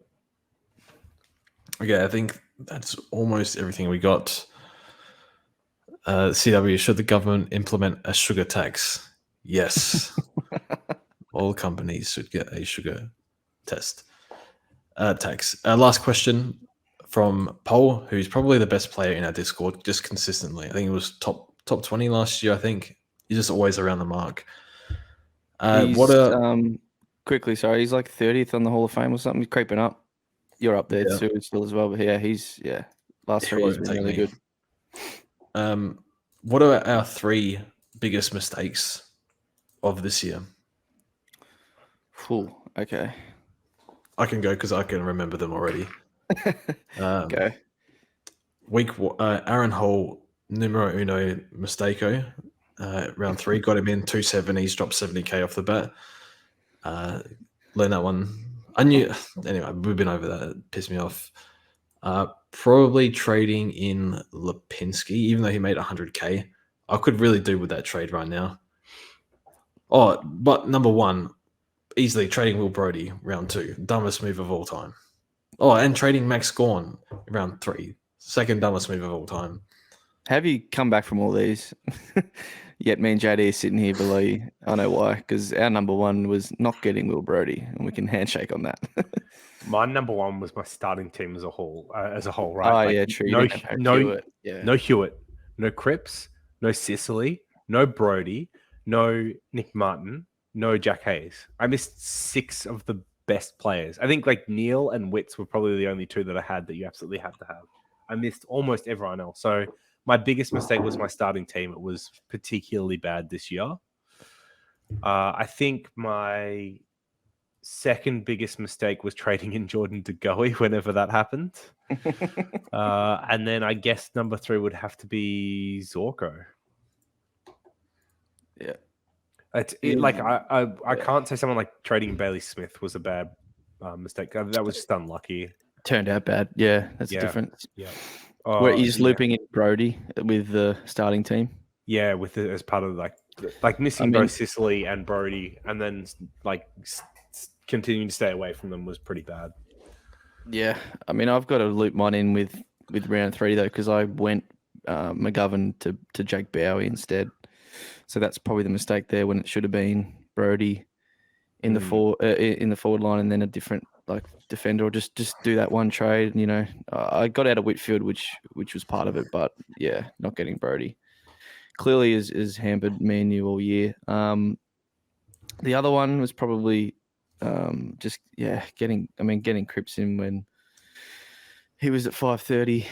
Okay, I think that's almost everything we got. CW, should the government implement a sugar tax? Yes. All companies should get a sugar tax. Last question from Paul, who's probably the best player in our Discord, just consistently. I think it was top 20 last year, I think. He's just always around the mark. Quickly, sorry, he's 30th on the Hall of Fame or something. He's creeping up. You're up there too, still as well. But yeah, last 3 years been really good. What are our 3 biggest mistakes of this year? Okay. I can go because I can remember them already. Okay. Aaron Hall, numero uno mistake. round 3. Got him in 270s, dropped 70k off the bat. Learned that one. I knew. Anyway, we've been over that. It pissed me off. Probably trading in Lipinski, even though he made 100k. I could really do with that trade right now. Oh, but number 1, easily trading Will Brodie round 2, dumbest move of all time. Oh, and trading Max Gawn round 3, second dumbest move of all time. Have you come back from all these? Yet me and JD are sitting here below you. I know why, because our number 1 was not getting Will Brodie, and we can handshake on that. My number 1 was my starting team as a whole, right? Oh, yeah, true. No Hewitt. Yeah. No Hewitt, no Cripps, no Sicily, no Brodie, no Nick Martin, no Jack Hayes. I missed 6 of the best players. I think like Neil and Witts were probably the only 2 that I had that you absolutely had to have. I missed almost everyone else. So my biggest mistake was my starting team. It was particularly bad this year. I think my second biggest mistake was trading in Jordan De Goey whenever that happened. And then I guess number 3 would have to be Zorko. Yeah. I can't say someone like trading Bailey Smith was a bad mistake. That was just unlucky. Turned out bad. Yeah, that's the difference. Yeah. Where he's looping in Brodie with the starting team. Yeah, with it as part of like missing both Sicily and Brodie, and then like continuing to stay away from them was pretty bad. Yeah, I mean, I've got to loop mine in with round 3 though, because I went McGovern to Jake Bowie instead. So that's probably the mistake there, when it should have been Brodie in the forward line, and then a different like defender, or just do that one trade. You know, I got out of Whitfield, which was part of it, but yeah, not getting Brodie clearly is hampered me and you all year. The other one was probably getting Cripps in when he was at 530,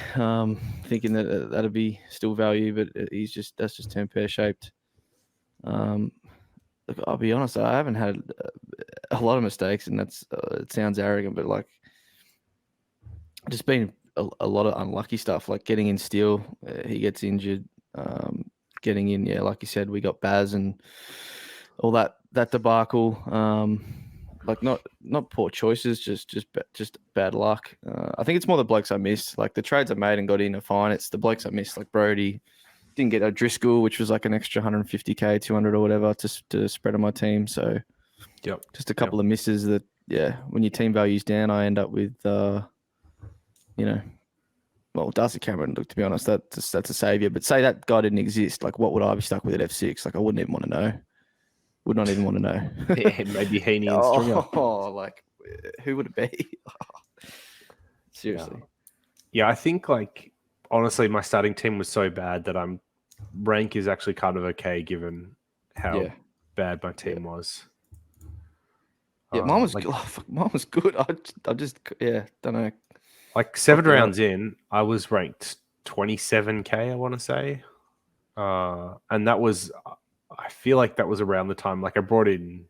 thinking that that'd be still value, but that's just turned pear-shaped. Look, I'll be honest, I haven't had a lot of mistakes, and that's it sounds arrogant, but like just been a lot of unlucky stuff, like getting in Steele, he gets injured, getting in, like you said, we got Baz and all that debacle. Like not poor choices, just bad luck. I think it's more the blokes I missed. Like the trades I made and got in are fine. It's the blokes I missed, like Brodie. Didn't get O'Driscoll, which was like an extra 150k, 200 or whatever to spread on my team. So just a couple of misses that, when your team value's down, I end up with, Darcy Cameron, look, to be honest, that's a saviour. But say that guy didn't exist, like what would I be stuck with at F6? Like I wouldn't even want to know. Would not even want to know. Maybe Heaney and Stringer. Oh, like who would it be? Seriously. Yeah, I think like honestly, my starting team was so bad that rank is actually kind of okay given how bad my team was. Yeah, mine was good. I just don't know. Like 7 rounds in, I was ranked 27k, I want to say, and that was. I feel like that was around the time, like I brought in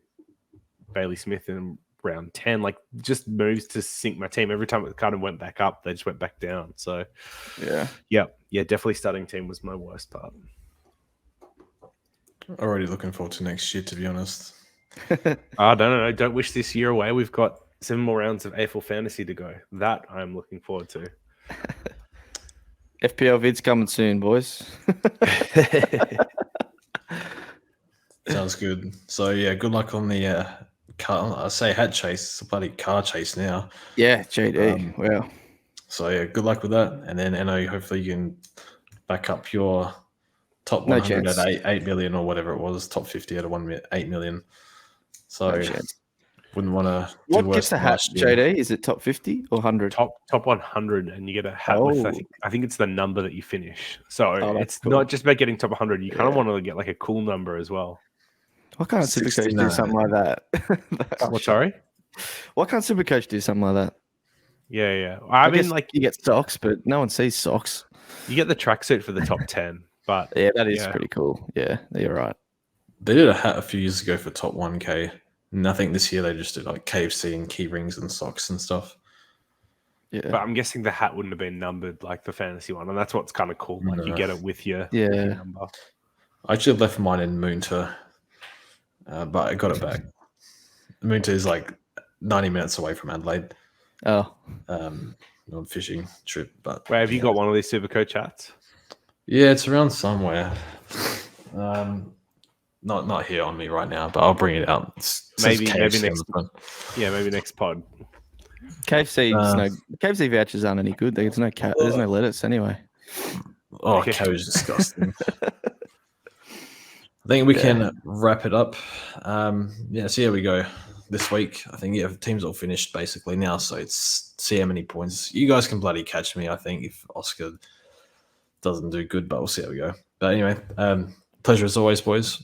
Bailey Smith in round 10, like just moves to sink my team. Every time it kind of went back up, they just went back down. So yeah, definitely starting team was my worst part. Already looking forward to next year, to be honest. I don't know. Don't wish this year away. We've got 7 more rounds of AFL fantasy to go. That I'm looking forward to. FPL vids coming soon, boys. Sounds good. So good luck on the car. I say hat chase. It's a bloody car chase now. Yeah, JD. Wow. So good luck with that. And then NO, hopefully you can back up your top 100 at 8 million or whatever it was, top 50 at 8 million. So wouldn't want to. What gets the hat, JD? Is it top 50 or 100? Top 100, and you get a hat with I think it's the number that you finish. So it's not just about getting top 100. You kind of want to get like a cool number as well. Why can't Supercoach do something like that? What? Sorry. Why can't Supercoach do something like that? Yeah. I mean, like you get socks, but no one sees socks. You get the tracksuit for the top 10, but yeah, that is pretty cool. Yeah, you're right. They did a hat a few years ago for top 1k. Nothing this year. They just did like KFC and key rings and socks and stuff. Yeah, but I'm guessing the hat wouldn't have been numbered like the fantasy one, and that's what's kind of cool. Like you get it with your number. I actually left mine in Moonta, but I got it back. Moonta is like 90 minutes away from Adelaide. Oh, On a fishing trip, but Where have you got one of these Supercoach hats? yeah, it's around somewhere. Not here on me right now, but I'll bring it out. Maybe maybe next. Yeah, maybe next pod. KFC vouchers aren't any good. There's no lettuce anyway. Oh, cabbage is disgusting. I think we can wrap it up. So here we go. This week, I think teams all finished basically now, so it's see how many points. You guys can bloody catch me, I think, if Oscar doesn't do good, but we'll see how we go. But anyway, pleasure as always, boys.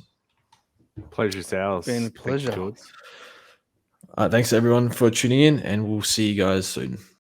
Pleasure's ours. Been a pleasure. Thanks, George. Thanks everyone for tuning in, and we'll see you guys soon.